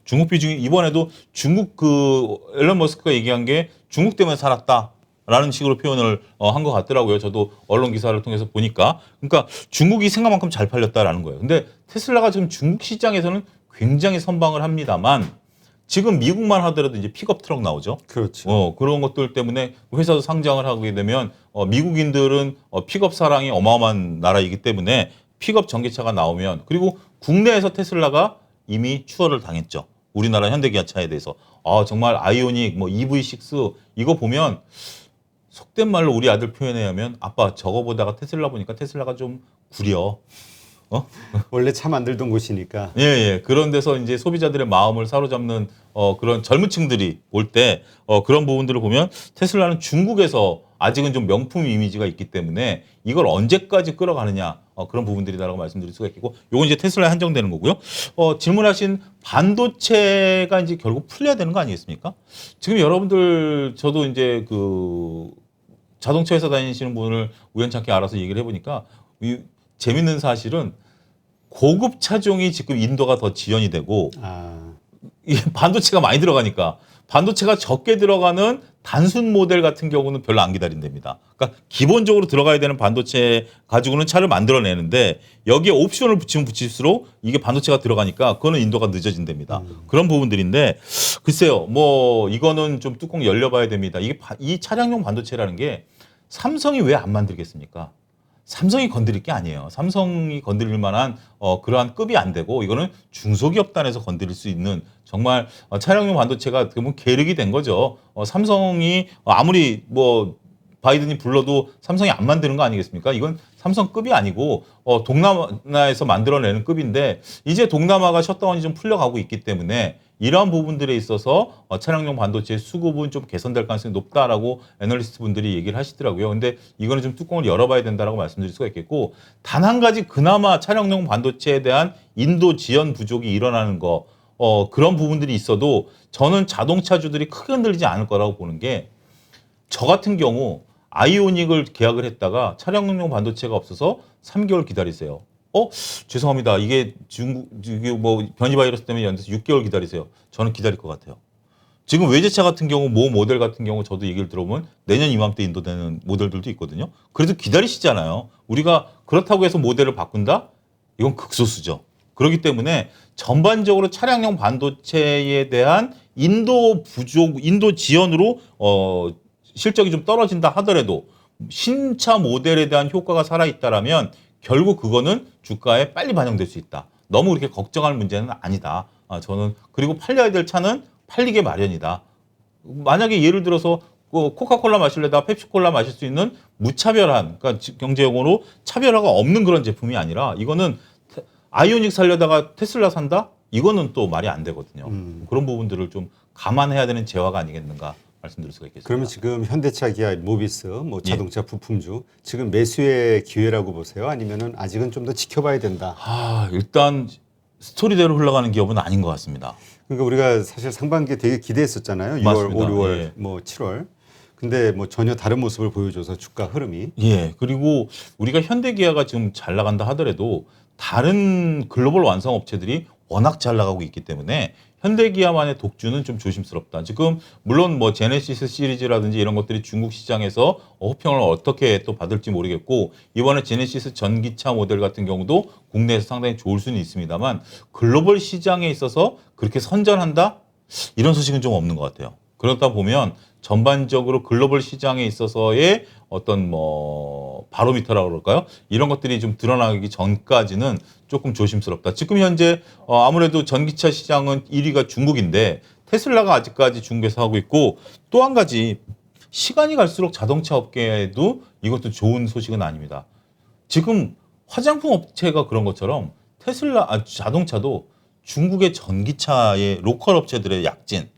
중국 비중이 이번에도 중국 앨런 머스크가 얘기한 게 중국 때문에 살았다라는 식으로 표현을 한 것 같더라고요. 저도 언론 기사를 통해서 보니까. 그러니까 중국이 생각만큼 잘 팔렸다라는 거예요. 근데 테슬라가 지금 중국 시장에서는 굉장히 선방을 합니다만 지금 미국만 하더라도 이제 픽업 트럭 나오죠. 그렇죠. 그런 것들 때문에 회사도 상장을 하게 되면 미국인들은 픽업 사랑이 어마어마한 나라이기 때문에 픽업 전기차가 나오면 그리고 국내에서 테슬라가 이미 추월을 당했죠. 우리나라 현대기아차에 대해서. 정말 아이오닉, EV6 이거 보면 속된 말로 우리 아들 표현에 하면 아빠 저거 보다가 테슬라 보니까 테슬라가 좀 구려. 원래 차 만들던 곳이니까. 예. 그런 데서 이제 소비자들의 마음을 사로잡는 그런 젊은 층들이 올 때 그런 부분들을 보면 테슬라는 중국에서 아직은 좀 명품 이미지가 있기 때문에 이걸 언제까지 끌어가느냐 그런 부분들이다라고 말씀드릴 수가 있고 요건 이제 테슬라에 한정되는 거고요. 질문하신 반도체가 이제 결국 풀려야 되는 거 아니겠습니까? 지금 여러분들 저도 이제 자동차 회사 다니시는 분을 우연찮게 알아서 얘기를 해보니까 재밌는 사실은 고급 차종이 지금 인도가 더 지연이 되고 이 반도체가 많이 들어가니까 반도체가 적게 들어가는 단순 모델 같은 경우는 별로 안 기다린답니다. 그러니까 기본적으로 들어가야 되는 반도체 가지고는 차를 만들어내는데 여기에 옵션을 붙이면 붙일수록 이게 반도체가 들어가니까 그거는 인도가 늦어진답니다. 그런 부분들인데 글쎄요, 뭐 이거는 좀 뚜껑 열려봐야 됩니다. 이게 이 차량용 반도체라는 게 삼성이 왜 안 만들겠습니까? 삼성이 건드릴 게 아니에요. 삼성이 건드릴 만한 그러한 급이 안 되고 이거는 중소기업단에서 건드릴 수 있는 정말 차량용 반도체가 어떻게 보면 계륵이 된 거죠. 삼성이 아무리 뭐 바이든이 불러도 삼성이 안 만드는 거 아니겠습니까? 이건 삼성급이 아니고 동남아에서 만들어내는 급인데 이제 동남아가 셧다운이 좀 풀려가고 있기 때문에 이러한 부분들에 있어서 차량용 반도체 수급은 좀 개선될 가능성이 높다라고 애널리스트 분들이 얘기를 하시더라고요. 근데 이거는 좀 뚜껑을 열어봐야 된다라고 말씀드릴 수가 있겠고 단 한 가지 그나마 차량용 반도체에 대한 인도 지연 부족이 일어나는 거 그런 부분들이 있어도 저는 자동차주들이 크게 흔들리지 않을 거라고 보는 게 저 같은 경우 아이오닉을 계약을 했다가 차량용 반도체가 없어서 3개월 기다리세요. 죄송합니다. 이게 이게 뭐 변이 바이러스 때문에 연돼서 6개월 기다리세요. 저는 기다릴 것 같아요. 지금 외제차 같은 경우 모 모델 같은 경우 저도 얘기를 들어보면 내년 이맘때 인도되는 모델들도 있거든요. 그래도 기다리시잖아요. 우리가 그렇다고 해서 모델을 바꾼다? 이건 극소수죠. 그렇기 때문에 전반적으로 차량용 반도체에 대한 인도 부족, 인도 지연으로 실적이 좀 떨어진다 하더라도 신차 모델에 대한 효과가 살아있다라면 결국 그거는 주가에 빨리 반영될 수 있다. 너무 그렇게 걱정할 문제는 아니다. 저는 그리고 팔려야 될 차는 팔리게 마련이다. 만약에 예를 들어서 코카콜라 마실래다 펩시콜라 마실 수 있는 무차별한 그러니까 경제용어로 차별화가 없는 그런 제품이 아니라 이거는 아이오닉 살려다가 테슬라 산다? 이거는 또 말이 안 되거든요. 그런 부분들을 좀 감안해야 되는 재화가 아니겠는가 말씀드릴 수가 있겠습니다. 그러면 지금 현대차, 기아, 모비스, 뭐 자동차 부품주 지금 매수의 기회라고 보세요? 아니면은 아직은 좀 더 지켜봐야 된다? 일단 스토리대로 흘러가는 기업은 아닌 것 같습니다. 그러니까 우리가 사실 상반기에 되게 기대했었잖아요. 6월, 맞습니다. 5, 6월, 예. 뭐 7월. 근데 뭐 전혀 다른 모습을 보여줘서 주가 흐름이. 예. 그리고 우리가 현대기아가 지금 잘 나간다 하더라도 다른 글로벌 완성 업체들이 워낙 잘 나가고 있기 때문에 현대기아만의 독주는 좀 조심스럽다. 지금 물론 뭐 제네시스 시리즈라든지 이런 것들이 중국 시장에서 호평을 어떻게 또 받을지 모르겠고 이번에 제네시스 전기차 모델 같은 경우도 국내에서 상당히 좋을 수는 있습니다만 글로벌 시장에 있어서 그렇게 선전한다? 이런 소식은 좀 없는 것 같아요. 그러다 보면 전반적으로 글로벌 시장에 있어서의 어떤 뭐 바로미터라고 그럴까요? 이런 것들이 좀 드러나기 전까지는 조금 조심스럽다. 지금 현재 아무래도 전기차 시장은 1위가 중국인데 테슬라가 아직까지 중국에서 하고 있고 또 한 가지 시간이 갈수록 자동차 업계에도 이것도 좋은 소식은 아닙니다. 지금 화장품 업체가 그런 것처럼 자동차도 중국의 전기차의 로컬 업체들의 약진.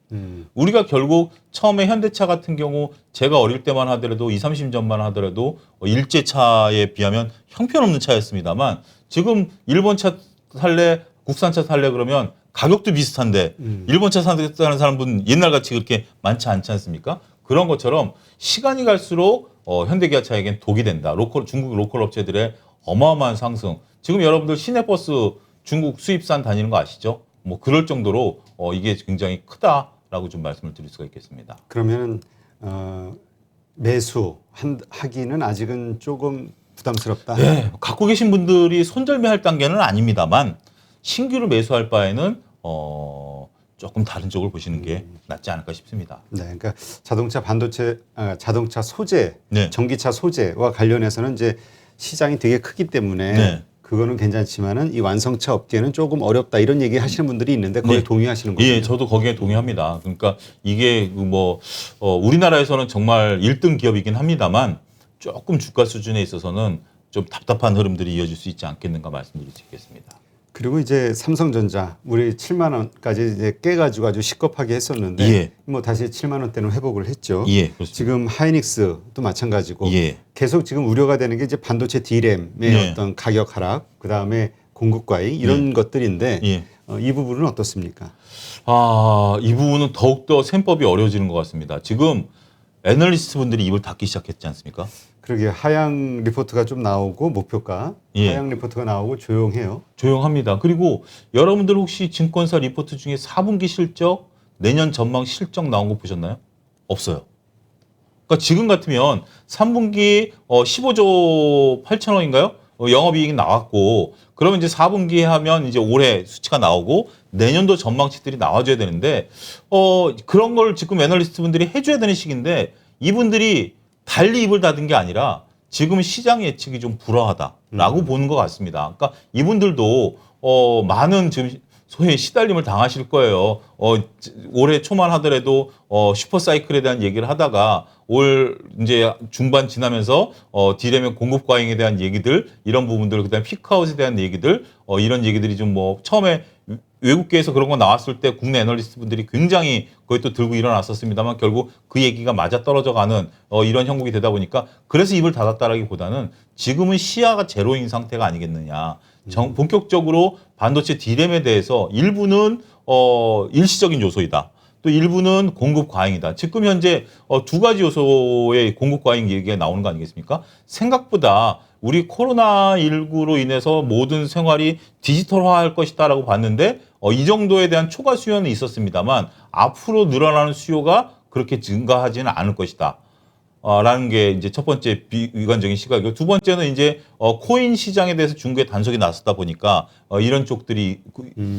우리가 결국 처음에 현대차 같은 경우 제가 어릴 때만 하더라도 20, 30년만 하더라도 일제차에 비하면 형편없는 차였습니다만 지금 일본차 살래 국산차 살래 그러면 가격도 비슷한데 일본차 사는 사람은 옛날같이 그렇게 많지 않지 않습니까? 그런 것처럼 시간이 갈수록 현대기아차에겐 독이 된다. 중국 로컬 업체들의 어마어마한 상승. 지금 여러분들 시내버스 중국 수입산 다니는 거 아시죠? 뭐 그럴 정도로 이게 굉장히 크다라고 좀 말씀을 드릴 수가 있겠습니다. 그러면 매수하기는 아직은 조금 부담스럽다. 네, 갖고 계신 분들이 손절매할 단계는 아닙니다만 신규로 매수할 바에는 조금 다른 쪽을 보시는 게 낫지 않을까 싶습니다. 네, 그러니까 자동차 반도체, 자동차 소재, 네. 전기차 소재와 관련해서는 이제 시장이 되게 크기 때문에 네. 그거는 괜찮지만은 이 완성차 업계는 조금 어렵다 이런 얘기 하시는 분들이 있는데 거기에 네. 동의하시는 거예요? 예, 저도 거기에 동의합니다. 그러니까 이게 우리나라에서는 정말 1등 기업이긴 합니다만 조금 주가 수준에 있어서는 좀 답답한 흐름들이 이어질 수 있지 않겠는가 말씀드릴 수 있겠습니다. 그리고 이제 삼성전자 우리 7만 원까지 이제 깨가지고 아주 시급하게 했었는데 예. 뭐 다시 7만 원대는 회복을 했죠. 예, 그렇습니다. 지금 하이닉스도 마찬가지고 예. 계속 지금 우려가 되는 게 이제 반도체 D램의 네. 어떤 가격 하락, 그 다음에 공급 과잉 이런 것들인데 예. 이 부분은 어떻습니까? 이 부분은 더욱더 셈법이 어려워지는 것 같습니다. 지금 애널리스트 분들이 입을 닫기 시작했지 않습니까? 그러게 하향 리포트가 좀 나오고 목표가 예. 하향 리포트가 나오고 조용해요. 조용합니다. 그리고 여러분들 혹시 증권사 리포트 중에 4분기 실적, 내년 전망 실적 나온 거 보셨나요? 없어요. 그러니까 지금 같으면 3분기 15조 8천억인가요? 영업이익이 나왔고 그러면 이제 4분기 하면 이제 올해 수치가 나오고 내년도 전망치들이 나와줘야 되는데 그런 걸 지금 애널리스트 분들이 해줘야 되는 시기인데 이분들이 달리 입을 닫은 게 아니라 지금 시장 예측이 좀 불허하다라고 보는 것 같습니다. 그러니까 이분들도 많은 지금 소위 시달림을 당하실 거예요. 올해 초만 하더라도 슈퍼사이클에 대한 얘기를 하다가 올 이제 중반 지나면서 디램의 공급 과잉에 대한 얘기들 이런 부분들 그다음에 피크아웃에 대한 얘기들 이런 얘기들이 좀 뭐 처음에 외국계에서 그런 거 나왔을 때 국내 애널리스트 분들이 굉장히 그걸 또 들고 일어났었습니다만 결국 그 얘기가 맞아 떨어져 가는 이런 형국이 되다 보니까 그래서 입을 닫았다라기보다는 지금은 시야가 제로인 상태가 아니겠느냐. 본격적으로 반도체 디램에 대해서 일부는 일시적인 요소이다. 또 일부는 공급 과잉이다. 지금 현재 두 가지 요소의 공급 과잉 얘기가 나오는 거 아니겠습니까? 생각보다 우리 코로나19로 인해서 모든 생활이 디지털화할 것이다라고 봤는데 이 정도에 대한 초과 수요는 있었습니다만 앞으로 늘어나는 수요가 그렇게 증가하지는 않을 것이다. 라는 게 이제 첫 번째 비관적인 시각이고 두 번째는 이제 코인 시장에 대해서 중국의 단속이 나섰다 보니까 이런 쪽들이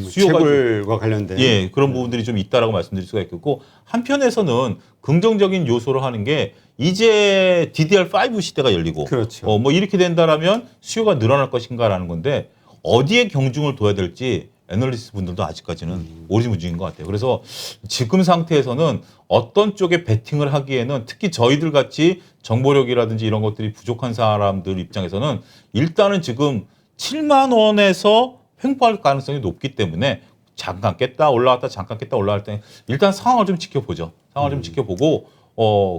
수요가 채굴과 관련된 예 그런 부분들이 좀 있다라고 말씀드릴 수가 있겠고 한편에서는 긍정적인 요소로 하는 게 이제 DDR5 시대가 열리고 그렇죠. 뭐 이렇게 된다라면 수요가 늘어날 것인가라는 건데 어디에 경중을 둬야 될지 애널리스트 분들도 아직까지는 오리무중인 것 같아요. 그래서 지금 상태에서는 어떤 쪽에 베팅을 하기에는 특히 저희들 같이 정보력이라든지 이런 것들이 부족한 사람들 입장에서는 일단은 지금 7만 원에서 횡보할 가능성이 높기 때문에 잠깐 깼다 올라왔다 잠깐 깼다 올라갈 때 일단 상황을 좀 지켜보죠. 상황을 좀 지켜보고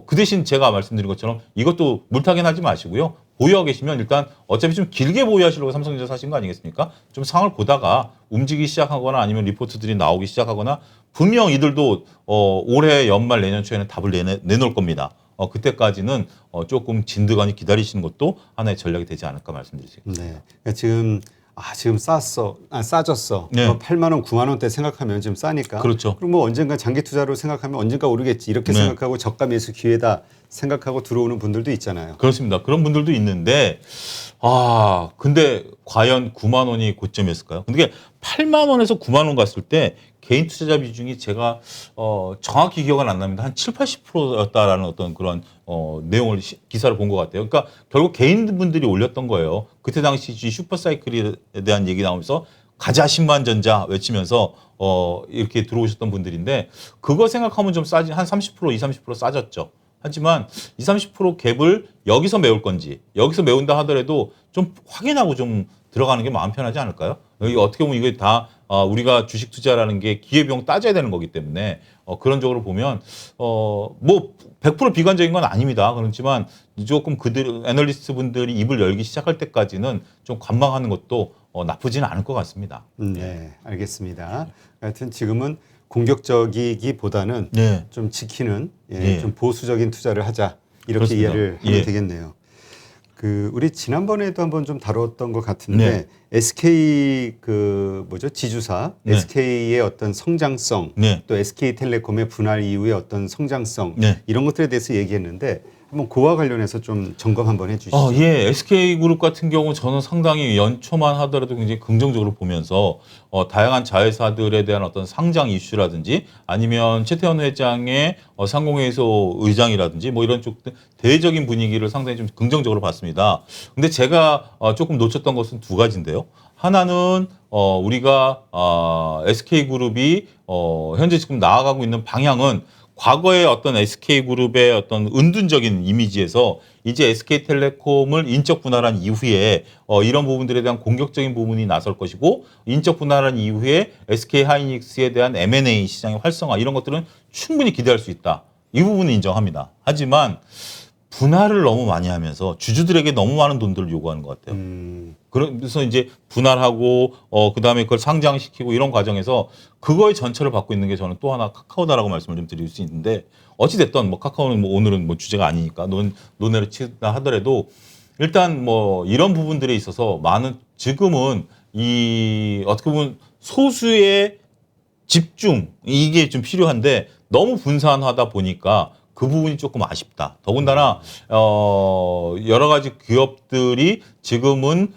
그 대신 제가 말씀드린 것처럼 이것도 물타기 하지 마시고요. 보유하고 계시면 일단 어차피 좀 길게 보유하시려고 삼성전자 사신 거 아니겠습니까? 좀 상황을 보다가 움직이기 시작하거나 아니면 리포트들이 나오기 시작하거나 분명 이들도 올해 연말 내년 초에는 답을 내놓을 겁니다. 그때까지는 조금 진드간이 기다리시는 것도 하나의 전략이 되지 않을까 말씀드리겠습니다. 네. 그러니까 지금 싸졌어. 네. 8만 원, 9만 원대 생각하면 지금 싸니까. 그렇죠. 그럼 뭐 언젠가 장기 투자로 생각하면 언젠가 오르겠지. 이렇게 네. 생각하고 저가 매수 기회다 생각하고 들어오는 분들도 있잖아요. 그렇습니다. 그런 분들도 있는데 근데 과연 9만 원이 고점이었을까요? 근데 8만 원에서 9만 원 갔을 때 개인 투자자 비중이 제가 정확히 기억은 안 납니다. 한 7, 80%였다라는 어떤 그런 내용을 기사를 본 것 같아요. 그러니까 결국 개인분들이 올렸던 거예요. 그때 당시 슈퍼사이클에 대한 얘기 나오면서 가자 10만 전자 외치면서 이렇게 들어오셨던 분들인데 그거 생각하면 좀 싸지 한 30%, 20, 30% 싸졌죠. 하지만 20, 30% 갭을 여기서 메울 건지 여기서 메운다 하더라도 좀 확인하고 좀 들어가는 게 마음 편하지 않을까요? 여기 어떻게 보면 이게 다 우리가 주식 투자라는 게 기회비용 따져야 되는 거기 때문에 그런 쪽으로 보면 뭐 100% 비관적인 건 아닙니다. 그렇지만 조금 그들 애널리스트 분들이 입을 열기 시작할 때까지는 좀 관망하는 것도 나쁘지는 않을 것 같습니다. 네, 알겠습니다. 하여튼 지금은 공격적이기보다는 네. 좀 지키는 네. 좀 보수적인 투자를 하자 이렇게 그렇습니다. 이해를 하면 예. 되겠네요. 우리 지난번에도 한번 좀 다뤘던 것 같은데 네. SK 지주사 네. SK의 어떤 성장성 네. 또 SK텔레콤의 분할 이후의 어떤 성장성 네. 이런 것들에 대해서 얘기했는데 한번 그와 관련해서 좀 점검 한번 해주시죠. 예. SK그룹 같은 경우 저는 상당히 연초만 하더라도 굉장히 긍정적으로 보면서 다양한 자회사들에 대한 어떤 상장 이슈라든지 아니면 최태원 회장의 상공회의소 의장이라든지 뭐 이런 쪽들 대외적인 분위기를 상당히 좀 긍정적으로 봤습니다. 근데 제가 조금 놓쳤던 것은 두 가지인데요. 하나는 우리가 SK그룹이 현재 지금 나아가고 있는 방향은 과거의 어떤 SK그룹의 어떤 은둔적인 이미지에서 이제 SK텔레콤을 인적 분할한 이후에 이런 부분들에 대한 공격적인 부분이 나설 것이고 인적 분할한 이후에 SK하이닉스에 대한 M&A 시장의 활성화 이런 것들은 충분히 기대할 수 있다. 이 부분은 인정합니다. 하지만 분할을 너무 많이 하면서 주주들에게 너무 많은 돈들을 요구하는 것 같아요. 그래서 이제 분할하고 그다음에 그걸 상장시키고 이런 과정에서 그거의 전철을 받고 있는 게 저는 또 하나 카카오다라고 말씀을 좀 드릴 수 있는데 어찌 됐든 뭐 카카오는 뭐 오늘은 뭐 주제가 아니니까 논의를 치다 하더라도 일단 뭐 이런 부분들에 있어서 많은 지금은 이 어떻게 보면 소수의 집중 이게 좀 필요한데 너무 분산하다 보니까 그 부분이 조금 아쉽다. 더군다나 여러 가지 기업들이 지금은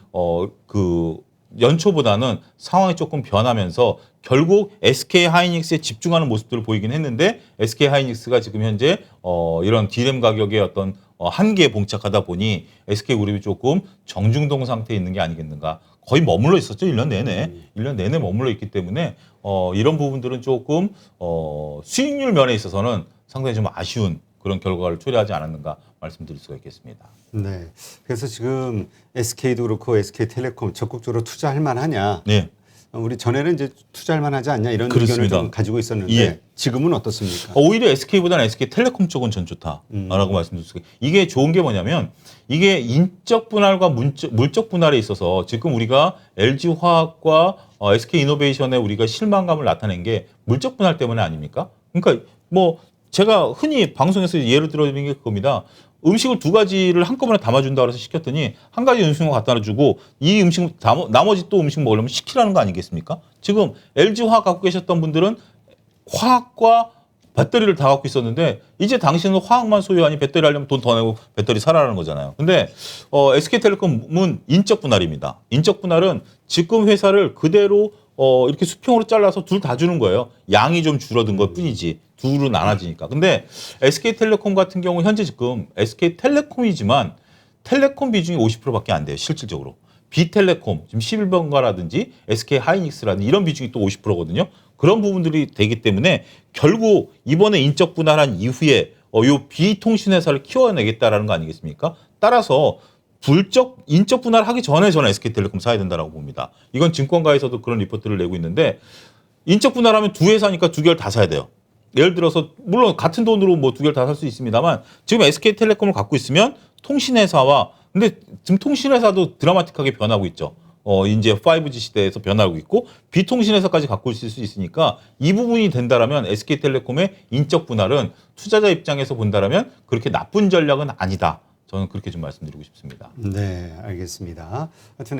그 연초보다는 상황이 조금 변하면서 결국 SK 하이닉스에 집중하는 모습들을 보이긴 했는데 SK 하이닉스가 지금 현재 이런 D램 가격의 어떤 한계에 봉착하다 보니 SK 그룹이 조금 정중동 상태에 있는 게 아니겠는가. 거의 머물러 있었죠. 1년 내내. 1년 내내 머물러 있기 때문에 이런 부분들은 조금 수익률 면에 있어서는 상당히 좀 아쉬운 그런 결과를 초래하지 않았는가 말씀드릴 수가 있겠습니다. 네. 그래서 지금 SK도 그렇고 SK텔레콤 적극적으로 투자할 만하냐. 네. 우리 전에는 이제 투자할 만하지 않냐 이런 그렇습니다. 의견을 좀 가지고 있었는데 예. 지금은 어떻습니까? 오히려 SK보다는 SK텔레콤 쪽은 전 좋다라고 말씀드릴 수가 있어요. 이게 좋은 게 뭐냐면 이게 인적 분할과 물적 분할에 있어서 지금 우리가 LG화학과 SK이노베이션에 우리가 실망감을 나타낸 게 물적 분할 때문에 아닙니까? 그러니까 뭐 제가 흔히 방송에서 예를 들어드리는 게 그겁니다. 음식을 두 가지를 한꺼번에 담아준다고 해서 시켰더니 한 가지 음식만 갖다 주고 이 음식 나머지 또 음식 먹으려면 시키라는 거 아니겠습니까? 지금 LG화학 갖고 계셨던 분들은 화학과 배터리를 다 갖고 있었는데 이제 당신은 화학만 소유하니 배터리 하려면 돈 더 내고 배터리 사라는 거잖아요. 근데 SK텔레콤은 인적 분할입니다. 인적 분할은 지금 회사를 그대로 이렇게 수평으로 잘라서 둘 다 주는 거예요. 양이 좀 줄어든 것 뿐이지 둘은 나눠지니까. 근데 SK텔레콤 같은 경우 현재 지금 SK텔레콤이지만 텔레콤 비중이 50%밖에 안 돼요. 실질적으로. B텔레콤, 지금 11번가라든지 SK하이닉스라든지 이런 비중이 또 50%거든요. 그런 부분들이 되기 때문에 결국 이번에 인적 분할한 이후에 요 B통신회사를 키워내겠다라는 거 아니겠습니까? 따라서 인적 분할하기 전에 저는 SK텔레콤 사야 된다라고 봅니다. 이건 증권가에서도 그런 리포트를 내고 있는데 인적 분할하면 두 회사니까 두 개를 다 사야 돼요. 예를 들어서 물론 같은 돈으로 뭐 두 개를 다 살 수 있습니다만 지금 SK텔레콤을 갖고 있으면 통신회사와 근데 지금 통신회사도 드라마틱하게 변하고 있죠. 이제 5G 시대에서 변하고 있고 비통신회사까지 갖고 있을 수 있으니까 이 부분이 된다라면 SK텔레콤의 인적 분할은 투자자 입장에서 본다라면 그렇게 나쁜 전략은 아니다. 저는 그렇게 좀 말씀드리고 싶습니다. 네, 알겠습니다. 하여튼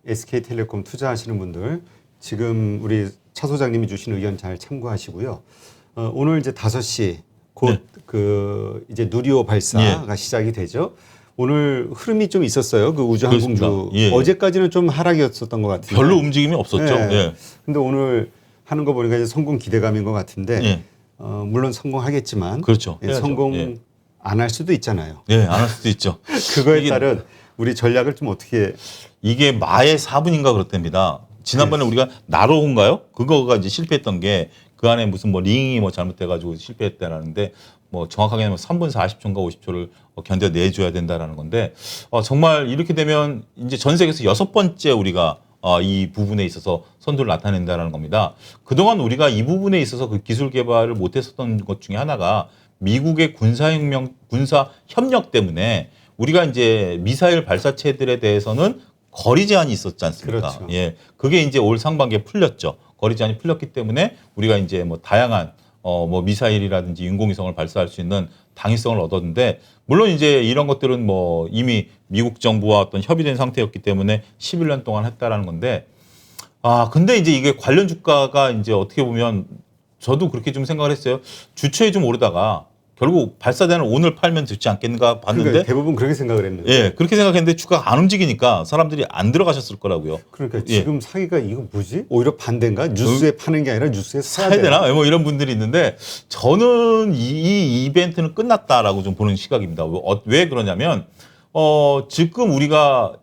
SK텔레콤 투자하시는 분들 지금 우리 차 소장님이 주신 의견 잘 참고하시고요. 오늘 이제 5시 곧 그 이제 누리호 발사가 시작이 되죠. 오늘 흐름이 좀 있었어요. 그 우주항공주 어제까지는 좀 하락이었었던 것 같은데 별로 움직임이 없었죠. 네. 근데 오늘 하는 거 보니까 이제 성공 기대감인 것 같은데 물론 성공하겠지만 그렇죠. 성공 안 할 수도 있잖아요. 네, 안 할 수도 있죠. 그거에 따른 우리 전략을 좀 어떻게 이게 마의 4분인가 그렇답니다. 지난번에 우리가 나로호인가요? 그거가 이제 실패했던 게 그 안에 무슨 뭐 링이 뭐 잘못돼가지고 실패했다라는데 뭐 정확하게는 뭐 3분 40초인가 50초를 견뎌내줘야 된다라는 건데 정말 이렇게 되면 이제 전 세계에서 6번째 우리가 이 부분에 있어서 선두를 나타낸다라는 겁니다. 그동안 우리가 이 부분에 있어서 그 기술 개발을 못했었던 것 중에 하나가 미국의 군사 협력 때문에 우리가 이제 미사일 발사체들에 대해서는 거리 제한이 있었지 않습니까? 그렇죠. 예. 그게 이제 올 상반기에 풀렸죠. 거리 제한이 풀렸기 때문에 우리가 이제 뭐 다양한 뭐 미사일이라든지 인공위성을 발사할 수 있는 당위성을 얻었는데 물론 이제 이런 것들은 뭐 이미 미국 정부와 어떤 협의된 상태였기 때문에 11년 동안 했다라는 건데 근데 이제 이게 관련 주가가 이제 어떻게 보면 저도 그렇게 좀 생각을 했어요. 주초에 좀 오르다가 결국 발사대는 오늘 팔면 되지 않겠는가 봤는데 그러니까 대부분 그렇게 생각을 했는데 예, 그렇게 생각했는데 주가가 안 움직이니까 사람들이 안 들어가셨을 거라고요. 그러니까 지금 사기가 이거 뭐지? 오히려 반대인가? 뉴스에 파는 게 아니라 뉴스에 사야 되나? 뭐 이런 분들이 있는데 저는 이 이벤트는 끝났다라고 좀 보는 시각입니다. 왜 그러냐면 지금 우리가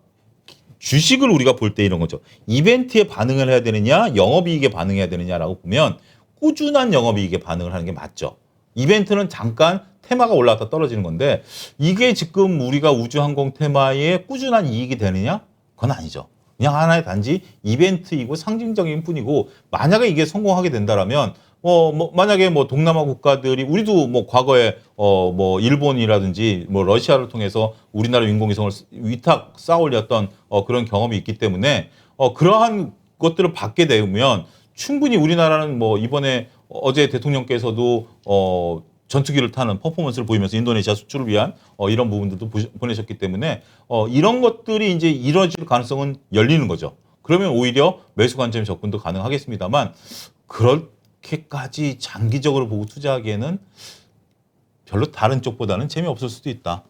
주식을 우리가 볼 때 이런 거죠. 이벤트에 반응을 해야 되느냐, 영업이익에 반응해야 되느냐라고 보면 꾸준한 영업이익에 반응을 하는 게 맞죠. 이벤트는 잠깐 테마가 올라갔다 떨어지는 건데 이게 지금 우리가 우주항공 테마에 꾸준한 이익이 되느냐? 그건 아니죠. 그냥 하나의 단지 이벤트이고 상징적인 뿐이고 만약에 이게 성공하게 된다라면 만약에 뭐 동남아 국가들이 우리도 뭐 과거에 뭐 일본이라든지 뭐 러시아를 통해서 우리나라 인공위성을 위탁 쌓아올렸던 그런 경험이 있기 때문에 그러한 것들을 받게 되면 충분히 우리나라는 뭐 이번에 어제 대통령께서도 전투기를 타는 퍼포먼스를 보이면서 인도네시아 수출을 위한 이런 부분들도 보내셨기 때문에 이런 것들이 이제 이루어질 가능성은 열리는 거죠. 그러면 오히려 매수 관점의 접근도 가능하겠습니다만 그렇게까지 장기적으로 보고 투자하기에는 별로 다른 쪽보다는 재미없을 수도 있다.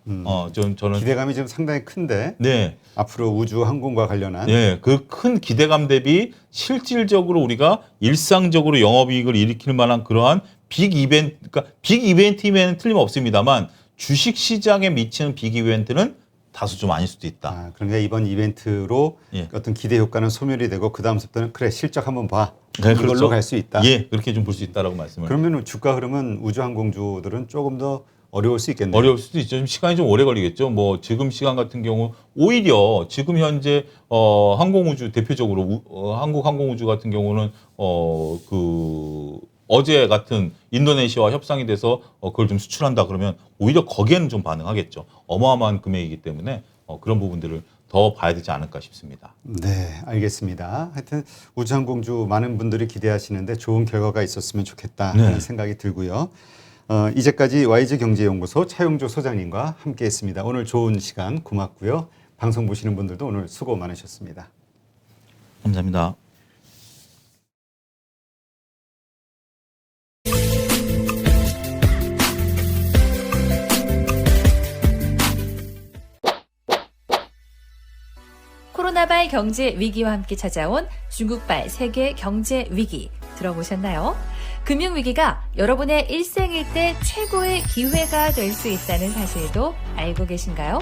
저는 기대감이 지금 상당히 큰데 네. 앞으로 우주 항공과 관련한 네, 그 큰 기대감 대비 실질적으로 우리가 일상적으로 영업이익을 일으킬 만한 그러한 빅 이벤트면 틀림없습니다만 주식 시장에 미치는 빅 이벤트는 다소 좀 아닐 수도 있다. 그러니까 이번 이벤트로 예. 어떤 기대 효과는 소멸이 되고 그 다음부터는 그래 실적 한번 봐. 네, 이걸로 그렇죠. 갈 수 있다. 예, 그렇게 좀 볼 수 있다라고 말씀을. 그러면 주가 흐름은 우주항공주들은 조금 더 어려울 수 있겠네요. 어려울 수도 있죠. 좀 시간이 좀 오래 걸리겠죠. 뭐 지금 시간 같은 경우 오히려 지금 현재 항공우주 대표적으로 한국 항공우주 같은 경우는 어제 같은 인도네시아와 협상이 돼서 그걸 좀 수출한다 그러면 오히려 거기에는 좀 반응하겠죠. 어마어마한 금액이기 때문에 그런 부분들을 더 봐야 되지 않을까 싶습니다. 네, 알겠습니다. 하여튼 우주항공주 많은 분들이 기대하시는데 좋은 결과가 있었으면 좋겠다 하는 생각이 들고요. 이제까지 YG경제연구소 차용조 소장님과 함께했습니다. 오늘 좋은 시간 고맙고요. 방송 보시는 분들도 오늘 수고 많으셨습니다. 감사합니다. 코로나발 경제 위기와 함께 찾아온 중국발 세계 경제 위기 들어보셨나요? 금융 위기가 여러분의 일생일대 최고의 기회가 될 수 있다는 사실도 알고 계신가요?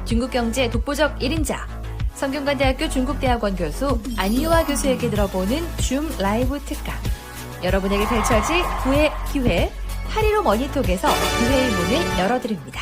중국 경제 독보적 1인자 성균관대학교 중국대학원 교수 안유아 교수에게 들어보는 줌 라이브 특강. 여러분에게 펼쳐질 구의 기회 8.15 머니톡에서 기회의 문을 열어드립니다.